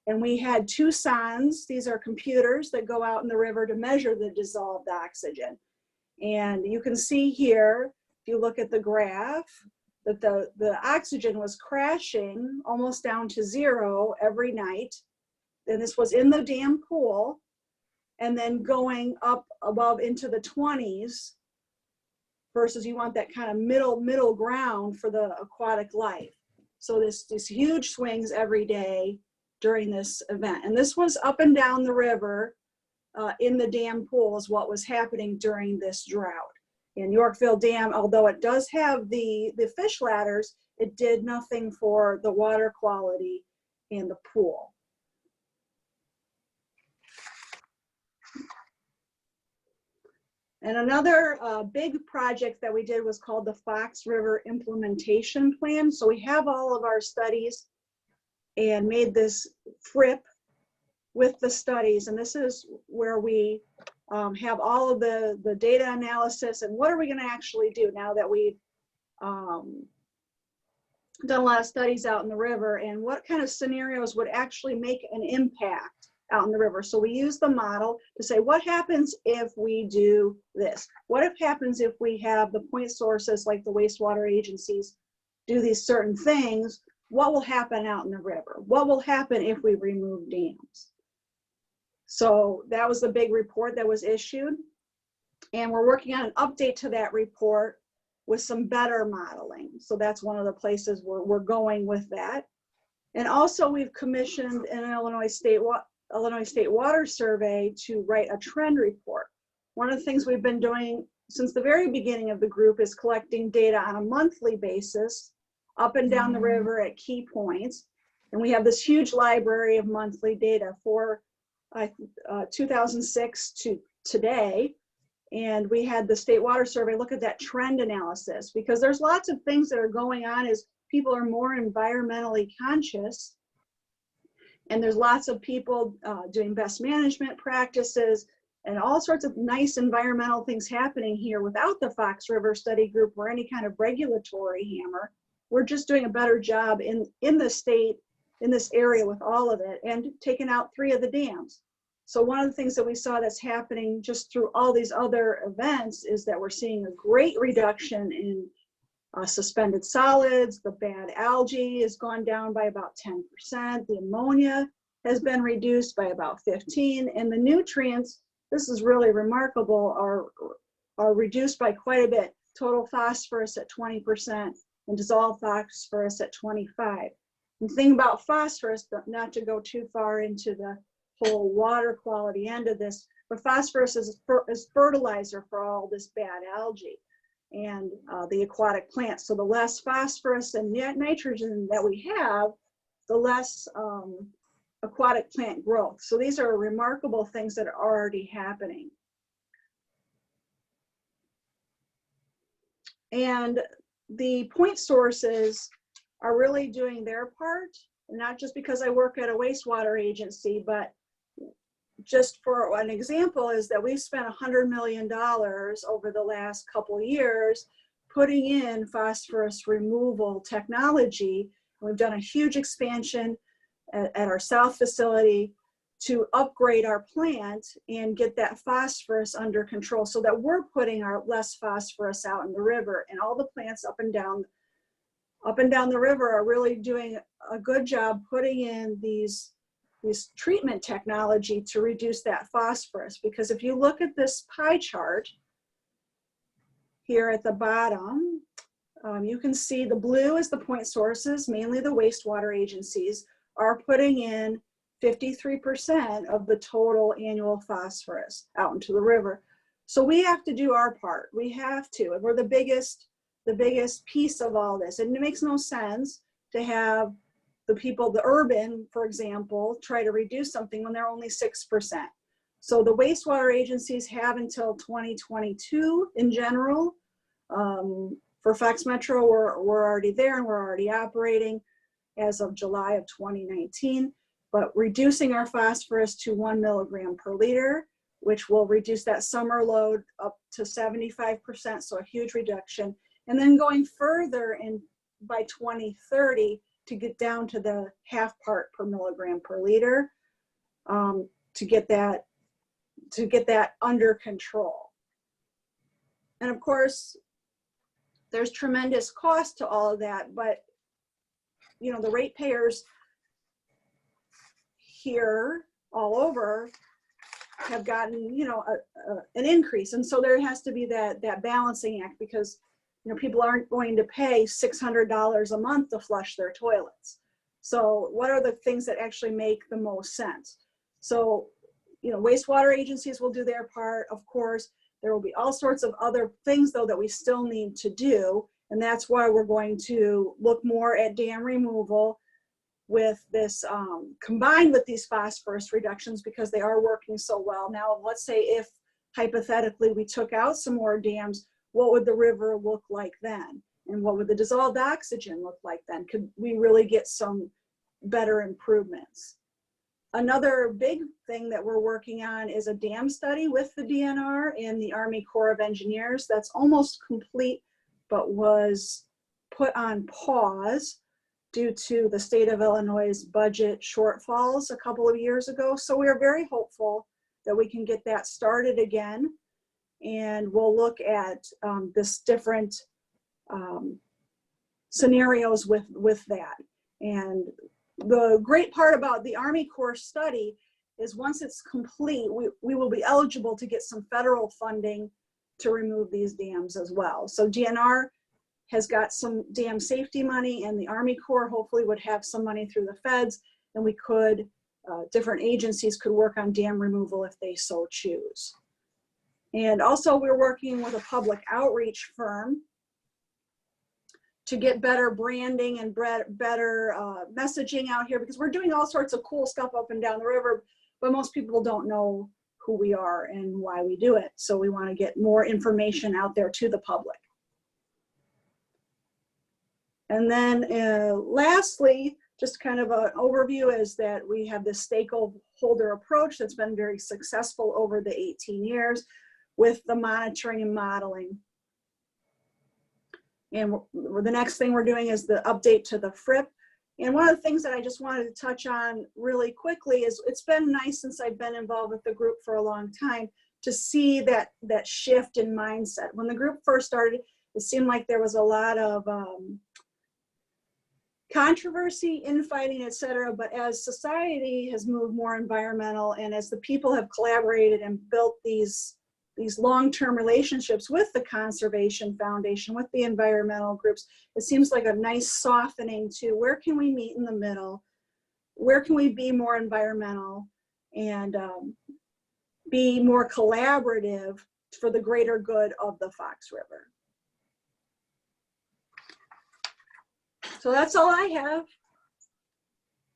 And we had 2 sondes. These are computers that go out in the river to measure the dissolved oxygen. And you can see here, if you look at the graph, that the oxygen was crashing almost down to 0 every night. And this was in the dam pool, and then going up above into the 20s, versus you want that kind of middle ground for the aquatic life. So this huge swings every day during this event. And this was up and down the river in the dam pool is what was happening during this drought. In Yorkville Dam, although it does have the fish ladders, it did nothing for the water quality in the pool. And another big project that we did was called the Fox River Implementation Plan. So we have all of our studies and made this FRIP with the studies. And this is where we have all of the data analysis and what are we going to actually do now that we've done a lot of studies out in the river, and what kind of scenarios would actually make an impact out in the river. So we use the model to say, what happens if we do this? What happens if we have the point sources like the wastewater agencies do these certain things? What will happen out in the river? What will happen if we remove dams? So that was the big report that was issued. And we're working on an update to that report with some better modeling. So that's one of the places where we're going with that. And also we've commissioned an Illinois State Water Survey to write a trend report. One of the things we've been doing since the very beginning of the group is collecting data on a monthly basis up and down the river at key points. And we have this huge library of monthly data for 2006 to today. And we had the State Water Survey look at that trend analysis, because there's lots of things that are going on as people are more environmentally conscious. And there's lots of people doing best management practices and all sorts of nice environmental things happening here without the Fox River Study Group or any kind of regulatory hammer. We're just doing a better job in the state, in this area with all of it, and taking out 3 of the dams. So one of the things that we saw that's happening just through all these other events is that we're seeing a great reduction in suspended solids, the bad algae has gone down by about 10%. The ammonia has been reduced by about 15%. And the nutrients, this is really remarkable, are reduced by quite a bit. Total phosphorus at 20% and dissolved phosphorus at 25%. And the thing about phosphorus, but not to go too far into the whole water quality end of this, but phosphorus is fertilizer for all this bad algae and the aquatic plants. So the less phosphorus and nitrogen that we have, the less aquatic plant growth. So these are remarkable things that are already happening. And the point sources are really doing their part, not just because I work at a wastewater agency, but just for an example is that we've spent $100 million over the last couple of years putting in phosphorus removal technology. We've done a huge expansion at our south facility to upgrade our plant and get that phosphorus under control so that we're putting our less phosphorus out in the river. And all the plants up and down the river are really doing a good job putting in these treatment technology to reduce that phosphorus. Because if you look at this pie chart here at the bottom, you can see the blue is the point sources, mainly the wastewater agencies are putting in 53% of the total annual phosphorus out into the river. So we have to do our part. We have to, and we're the biggest piece of all this. And it makes no sense to have the people, the urban, for example, try to reduce something when they're only 6%. So the wastewater agencies have until 2022 in general. For Fox Metro, we're already there and we're already operating as of July of 2019, but reducing our phosphorus to 1 milligram per liter, which will reduce that summer load up to 75%, so a huge reduction. And then going further by 2030 to get down to the half part per milligram per liter to get that under control. And of course, there's tremendous cost to all of that, but you know, the ratepayers here all over have gotten, you know, an increase. And so there has to be that balancing act, because, you know, people aren't going to pay $600 a month to flush their toilets. So what are the things that actually make the most sense? So, you know, wastewater agencies will do their part, of course. There will be all sorts of other things, though, that we still need to do. And that's why we're going to look more at dam removal with this, combined with these phosphorus reductions, because they are working so well. Now, let's say if hypothetically we took out some more dams, what would the river look like then? And what would the dissolved oxygen look like then? Could we really get some better improvements? Another big thing that we're working on is a dam study with the DNR and the Army Corps of Engineers. That's almost complete, but was put on pause due to the state of Illinois' budget shortfalls a couple of years ago. So we are very hopeful that we can get that started again. And we'll look at this different scenarios with that. And the great part about the Army Corps study is once it's complete, we will be eligible to get some federal funding to remove these dams as well. So DNR has got some dam safety money, and the Army Corps hopefully would have some money through the feds, and we could, different agencies could work on dam removal if they so choose. And also we're working with a public outreach firm to get better branding and better messaging out here, because we're doing all sorts of cool stuff up and down the river, but most people don't know who we are and why we do it. So we want to get more information out there to the public. And then lastly, just kind of an overview is that we have this stakeholder approach that's been very successful over the 18 years with the monitoring and modeling. And the next thing we're doing is the update to the FRIP. And one of the things that I just wanted to touch on really quickly is it's been nice since I've been involved with the group for a long time to see that shift in mindset. When the group first started, it seemed like there was a lot of controversy, infighting, et cetera. But as society has moved more environmental, and as the people have collaborated and built these long-term relationships with the Conservation Foundation, with the environmental groups, it seems like a nice softening to where can we meet in the middle? Where can we be more environmental and be more collaborative for the greater good of the Fox River? So that's all I have.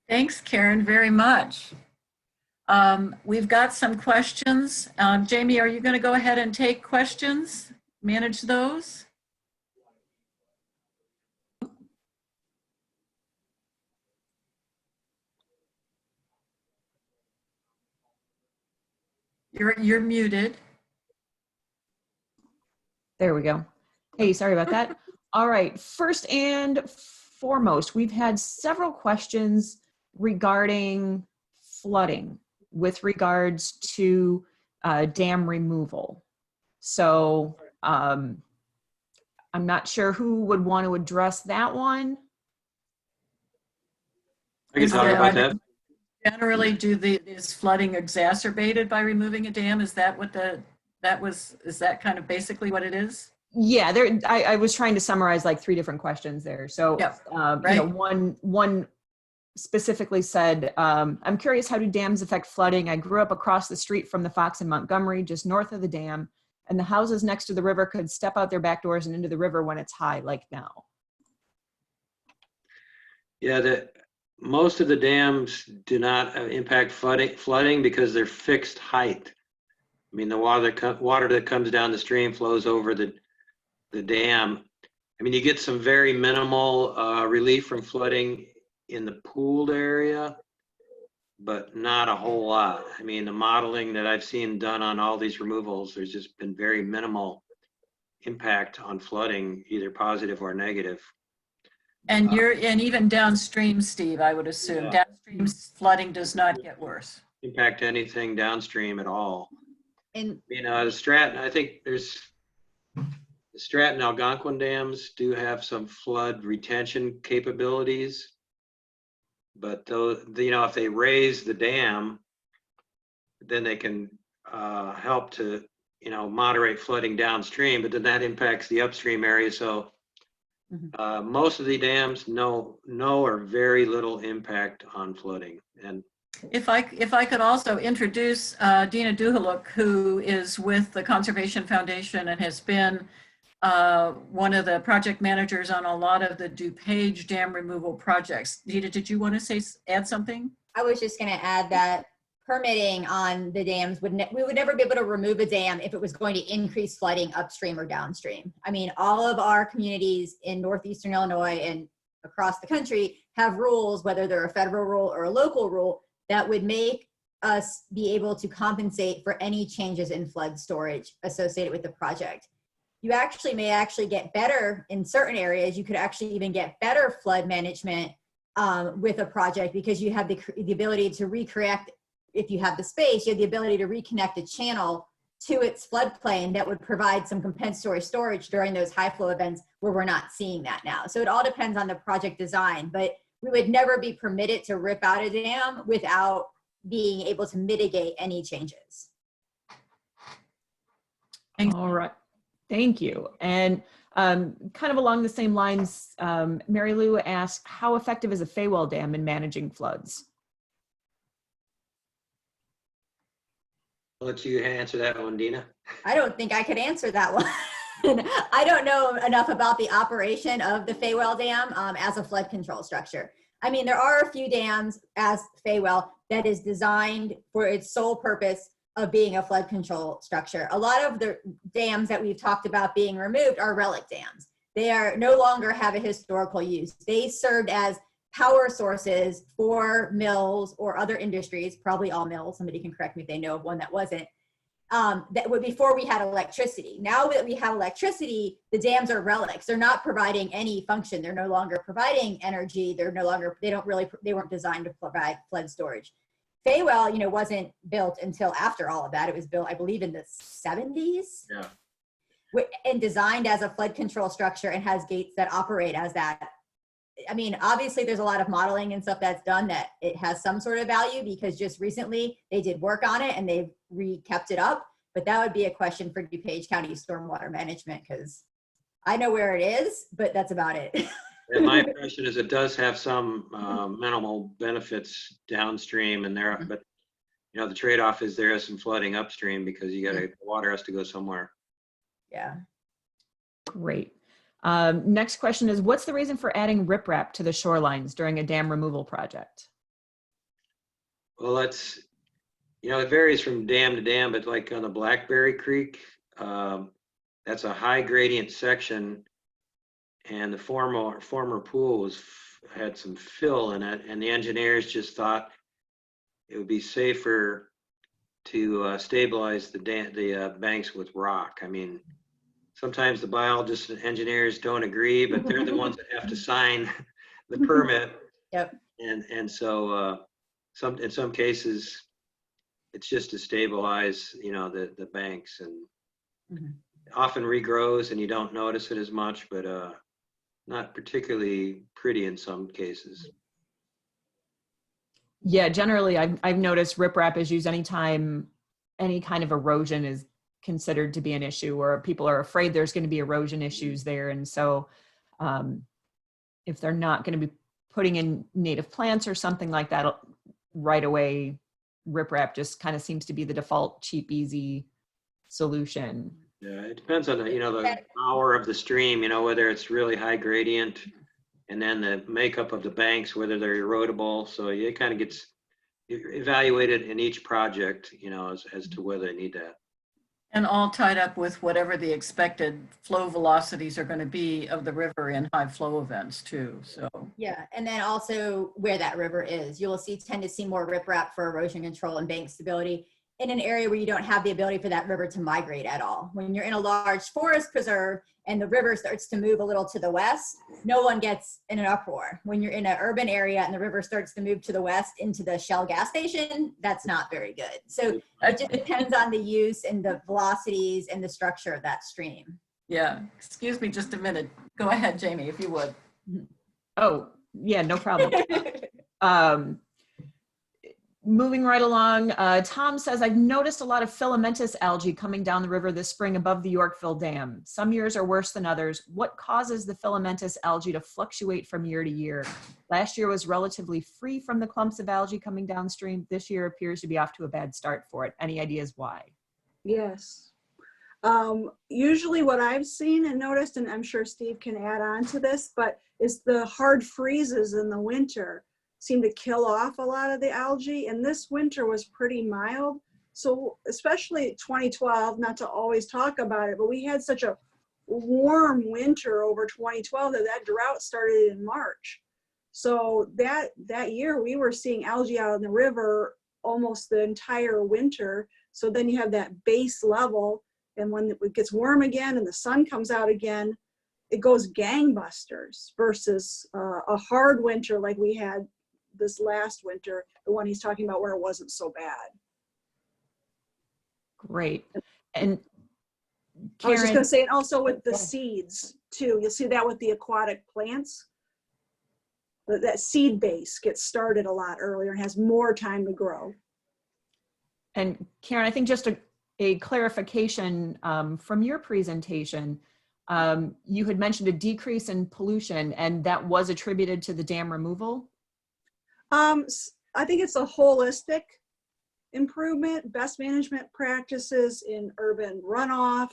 Thanks, Karen, very much. We've got some questions. Jamie, are you going to go ahead and take questions, manage those? You're muted.
There we go. Hey, sorry about that. All right, first and foremost, we've had several questions regarding flooding with regards to dam removal. So I'm not sure who would want to address that one.
I can talk about that.
Generally, is flooding exacerbated by removing a dam? Is that what is that kind of basically what it is?
Yeah, I was trying to summarize like 3 different questions there. So,
Yep,
you know, one specifically said, I'm curious, how do dams affect flooding? I grew up across the street from the Fox in Montgomery, just north of the dam, and the houses next to the river could step out their back doors and into the river when it's high, like now.
Yeah, most of the dams do not impact flooding because they're fixed height. I mean, the water that comes down the stream flows over the dam. I mean, you get some very minimal relief from flooding in the pooled area, but not a whole lot. I mean, the modeling that I've seen done on all these removals, there's just been very minimal impact on flooding, either positive or negative.
And even downstream, Steve, I would assume.
Yeah.
Downstream flooding does not get worse.
Impact anything downstream at all.
And
You know, the Stratton, I think the Stratton Algonquin dams do have some flood retention capabilities, but though, you know, if they raise the dam, then they can help to, you know, moderate flooding downstream, but then that impacts the upstream area. So most of the dams, no or very little impact on flooding. And
If I could also introduce Dina Duhaluk, who is with the Conservation Foundation and has been one of the project managers on a lot of the DuPage dam removal projects. Dina, did you want to add something?
I was just going to add that permitting on the dams we would never be able to remove a dam if it was going to increase flooding upstream or downstream. I mean, all of our communities in northeastern Illinois and across the country have rules, whether they're a federal rule or a local rule, that would make us be able to compensate for any changes in flood storage associated with the project. You may get better in certain areas. You could actually even get better flood management with a project because you have the ability to reconnect. If you have the space, you have the ability to reconnect a channel to its floodplain that would provide some compensatory storage during those high flow events where we're not seeing that now. So it all depends on the project design, but we would never be permitted to rip out a dam without being able to mitigate any changes.
All right, thank you. And kind of along the same lines, Mary Lou asked, how effective is a Faywell Dam in managing floods?
I'll let you answer that one, Dina.
I don't think I could answer that one. I don't know enough about the operation of the Faywell Dam as a flood control structure. I mean, there are a few dams as Faywell that is designed for its sole purpose of being a flood control structure. A lot of the dams that we've talked about being removed are relic dams. They are no longer have a historical use. They served as power sources for mills or other industries, probably all mills. Somebody can correct me if they know of one that wasn't. That would before we had electricity. Now that we have electricity, the dams are relics. They're not providing any function. They're no longer providing energy. They weren't designed to provide flood storage. Faywell, wasn't built until after all of that. It was built, I believe, in the 70s.
Yeah.
and designed as a flood control structure and has gates that operate as that. I mean, obviously there's a lot of modeling and stuff that's done that it has some sort of value, because just recently they did work on it and they've kept it up. But that would be a question for DuPage County Stormwater Management, because I know where it is, but that's about it.
And my impression is it does have some minimal benefits downstream, and there, but you know, the trade-off is there is some flooding upstream because the water has to go somewhere.
Yeah.
Great. Next question is, what's the reason for adding riprap to the shorelines during a dam removal project?
Well, it's, you know, it varies from dam to dam, but like on the Blackberry Creek, that's a high gradient section, and the former pool had some fill in it, and the engineers just thought it would be safer to stabilize the banks with rock. I mean, sometimes the biologists and engineers don't agree, but they're the ones that have to sign the permit.
Yep.
And so in some cases, it's just to stabilize, you know, the banks, and often regrows and you don't notice it as much, but not particularly pretty in some cases.
Yeah, generally I've noticed riprap is used anytime any kind of erosion is considered to be an issue, or people are afraid there's going to be erosion issues there. And so if they're not going to be putting in native plants or something like that right away, riprap just kind of seems to be the default cheap, easy solution.
Yeah, it depends on the, you know, the power of the stream, you know, whether it's really high gradient, and then the makeup of the banks, whether they're erodible. So it kind of gets evaluated in each project, you know, as to whether they need that.
And all tied up with whatever the expected flow velocities are going to be of the river in high flow events too. So
Yeah, and then also where that river is, you will tend to see more riprap for erosion control and bank stability in an area where you don't have the ability for that river to migrate at all. When you're in a large forest preserve and the river starts to move a little to the west, no one gets in an uproar. When you're in an urban area and the river starts to move to the west into the Shell gas station, that's not very good. So it just depends on the use and the velocities and the structure of that stream.
yeah, excuse me just a minute. Go ahead, Jamie, if you would.
Oh, yeah, no problem. Moving right along, Tom says, I've noticed a lot of filamentous algae coming down the river this spring above the Yorkville Dam. Some years are worse than others. What causes the filamentous algae to fluctuate from year to year? Last year was relatively free from the clumps of algae coming downstream. This year appears to be off to a bad start for it. Any ideas why?
Yes. Usually what I've seen and noticed, and I'm sure Steve can add on to this, but is the hard freezes in the winter seem to kill off a lot of the algae. And this winter was pretty mild. So especially 2012, not to always talk about it, but we had such a warm winter over 2012 that drought started in March. So that year we were seeing algae out in the river almost the entire winter. So then you have that base level, and when it gets warm again and the sun comes out again, it goes gangbusters versus a hard winter like we had this last winter, the one he's talking about where it wasn't so bad.
Great. And Karen,
I was just going to say, and also with the seeds too, you'll see that with the aquatic plants, that seed base gets started a lot earlier and has more time to grow.
And Karen, I think just a clarification from your presentation, you had mentioned a decrease in pollution, and that was attributed to the dam removal?
I think it's a holistic improvement, best management practices in urban runoff,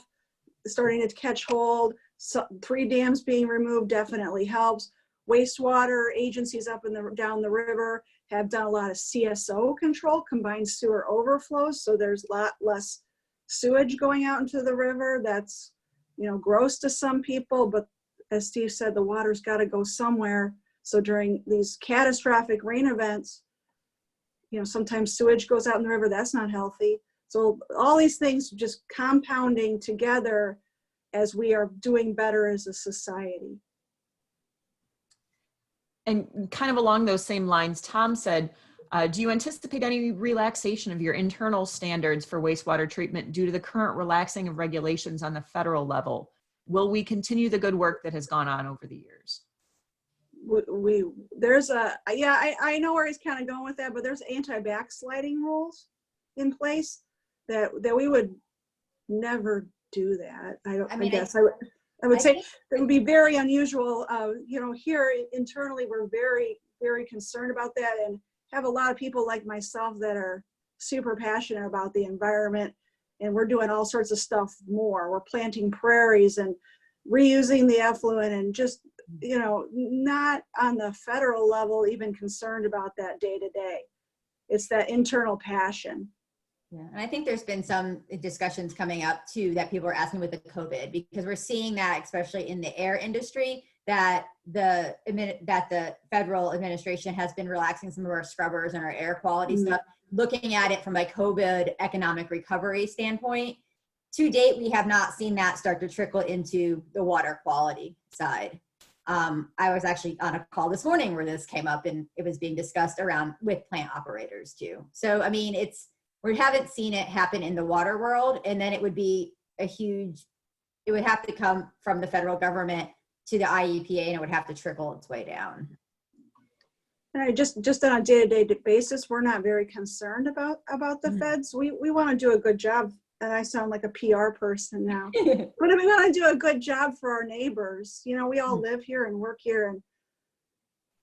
starting to catch hold. So 3 dams being removed definitely helps. Wastewater agencies up down the river have done a lot of CSO control, combined sewer overflows. So there's a lot less sewage going out into the river. That's, you know, gross to some people, but as Steve said, the water's got to go somewhere. So during these catastrophic rain events, you know, sometimes sewage goes out in the river. That's not healthy. So all these things just compounding together as we are doing better as a society.
And kind of along those same lines, Tom said, Do you anticipate any relaxation of your internal standards for wastewater treatment due to the current relaxing of regulations on the federal level? Will we continue the good work that has gone on over the years?
There's a, yeah, I know where he's kind of going with that, but there's anti-backsliding rules in place that we would never do that. I would say it would be very unusual. You know, here internally, we're very, very concerned about that, and have a lot of people like myself that are super passionate about the environment, and we're doing all sorts of stuff more. We're planting prairies and reusing the effluent, and just, you know, not on the federal level even concerned about that day to day. It's that internal passion.
Yeah, and I think there's been some discussions coming up too that people are asking with the COVID, because we're seeing that, especially in the air industry, that the federal administration has been relaxing some of our scrubbers and our air quality stuff, looking at it from a COVID economic recovery standpoint. To date, we have not seen that start to trickle into the water quality side. I was actually on a call this morning where this came up, and it was being discussed around with plant operators too. So, I mean, we haven't seen it happen in the water world, and then it would be it would have to come from the federal government to the IEPA, and it would have to trickle its way down.
And just on a day-to-day basis, we're not very concerned about the feds. We want to do a good job, and I sound like a PR person now, but we want to do a good job for our neighbors. You know, we all live here and work here, and,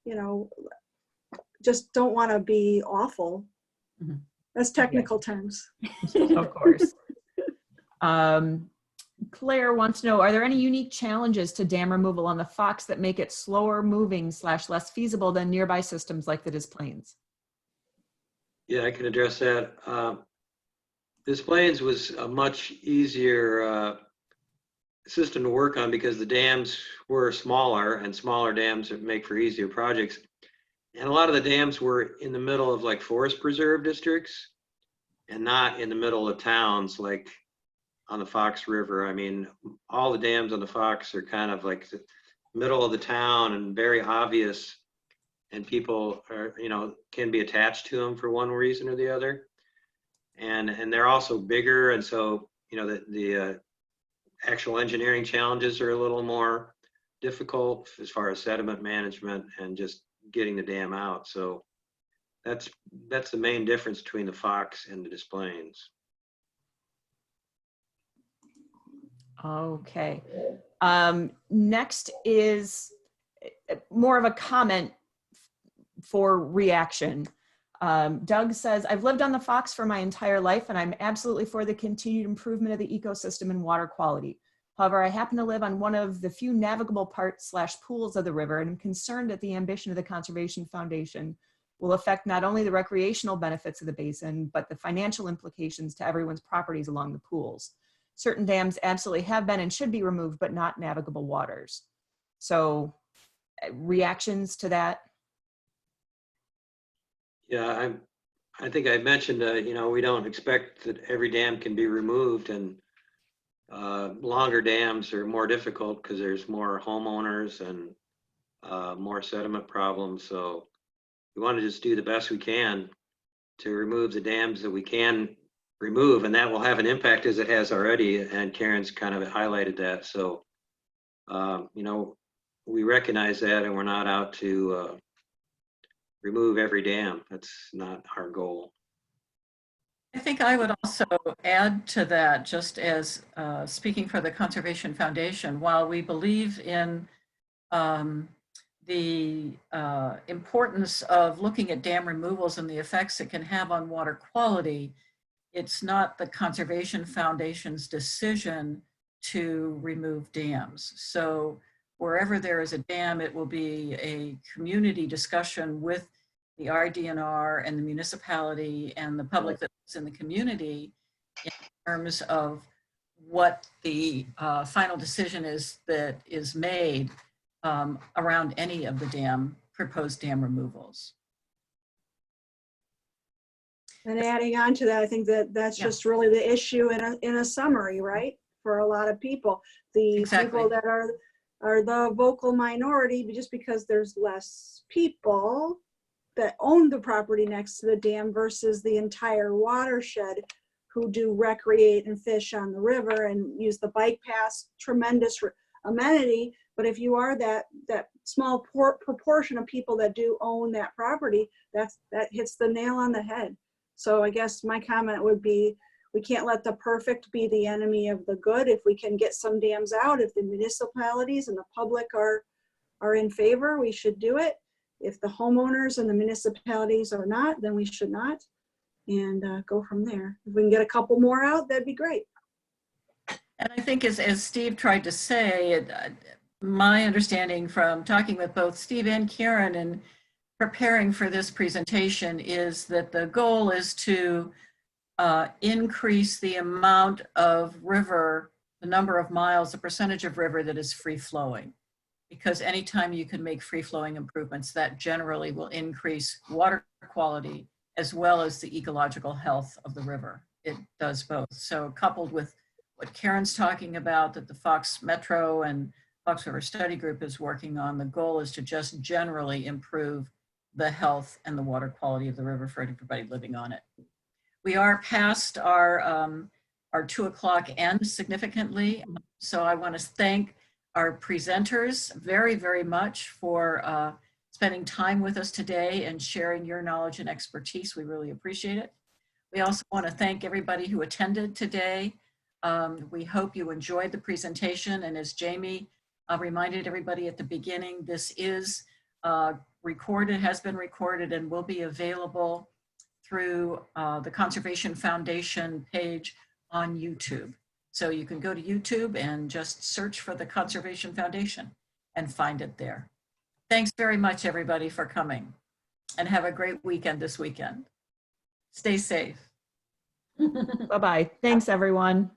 you know, just don't want to be awful. That's technical terms.
Of course. Claire wants to know, are there any unique challenges to dam removal on the Fox that make it slower moving / less feasible than nearby systems like the Des Plaines?
Yeah, I can address that. Des Plaines was a much easier system to work on because the dams were smaller, and smaller dams make for easier projects. And a lot of the dams were in the middle of like forest preserve districts and not in the middle of towns like on the Fox River. I mean, all the dams on the Fox are kind of like the middle of the town and very obvious, and people are, you know, can be attached to them for one reason or the other. And they're also bigger, and so, you know, the actual engineering challenges are a little more difficult as far as sediment management and just getting the dam out. So that's the main difference between the Fox and the Des Plaines.
Okay. Next is more of a comment for reaction. Doug says, I've lived on the Fox for my entire life, and I'm absolutely for the continued improvement of the ecosystem and water quality. However, I happen to live on one of the few navigable parts / pools of the river, and I'm concerned that the ambition of the Conservation Foundation will affect not only the recreational benefits of the basin, but the financial implications to everyone's properties along the pools. Certain dams absolutely have been and should be removed, but not navigable waters. So reactions to that?
Yeah, I think I mentioned, you know, we don't expect that every dam can be removed, and longer dams are more difficult because there's more homeowners and more sediment problems. So we want to just do the best we can to remove the dams that we can remove, and that will have an impact as it has already, and Karen's kind of highlighted that. So you know, we recognize that, and we're not out to remove every dam. That's not our goal.
I think I would also add to that, just as speaking for the Conservation Foundation, while we believe in the importance of looking at dam removals and the effects it can have on water quality, it's not the Conservation Foundation's decision to remove dams. So wherever there is a dam, it will be a community discussion with the RDNR and the municipality and the public that lives in the community in terms of what the final decision is that is made around any of the proposed dam removals.
And adding on to that, I think that's just really the issue in a summary, right? For a lot of people, the people that are the vocal minority, just because there's less people, that own the property next to the dam versus the entire watershed who do recreate and fish on the river and use the bike paths, tremendous amenity. But if you are that small proportion of people that do own that property, that hits the nail on the head. So I guess my comment would be, we can't let the perfect be the enemy of the good. If we can get some dams out, if the municipalities and the public are in favor, we should do it. If the homeowners and the municipalities are not, then we should not, and go from there. If we can get a couple more out, that'd be great.
And I think as Steve tried to say, my understanding from talking with both Steve and Karen and preparing for this presentation is that the goal is to increase the amount of river, the number of miles, the percentage of river that is free flowing. Because anytime you can make free flowing improvements, that generally will increase water quality as well as the ecological health of the river. It does both. So coupled with what Karen's talking about, that the Fox Metro and Fox River Study Group is working on, the goal is to just generally improve the health and the water quality of the river for everybody living on it. We are past our 2 o'clock end significantly. So I want to thank our presenters very, very much for spending time with us today and sharing your knowledge and expertise. We really appreciate it. We also want to thank everybody who attended today. We hope you enjoyed the presentation. And as Jamie reminded everybody at the beginning, this is recorded, has been recorded, and will be available through the Conservation Foundation page on YouTube. So you can go to YouTube and just search for the Conservation Foundation and find it there. Thanks very much, everybody, for coming, and have a great weekend this weekend. Stay safe.
Bye-bye. Thanks, everyone.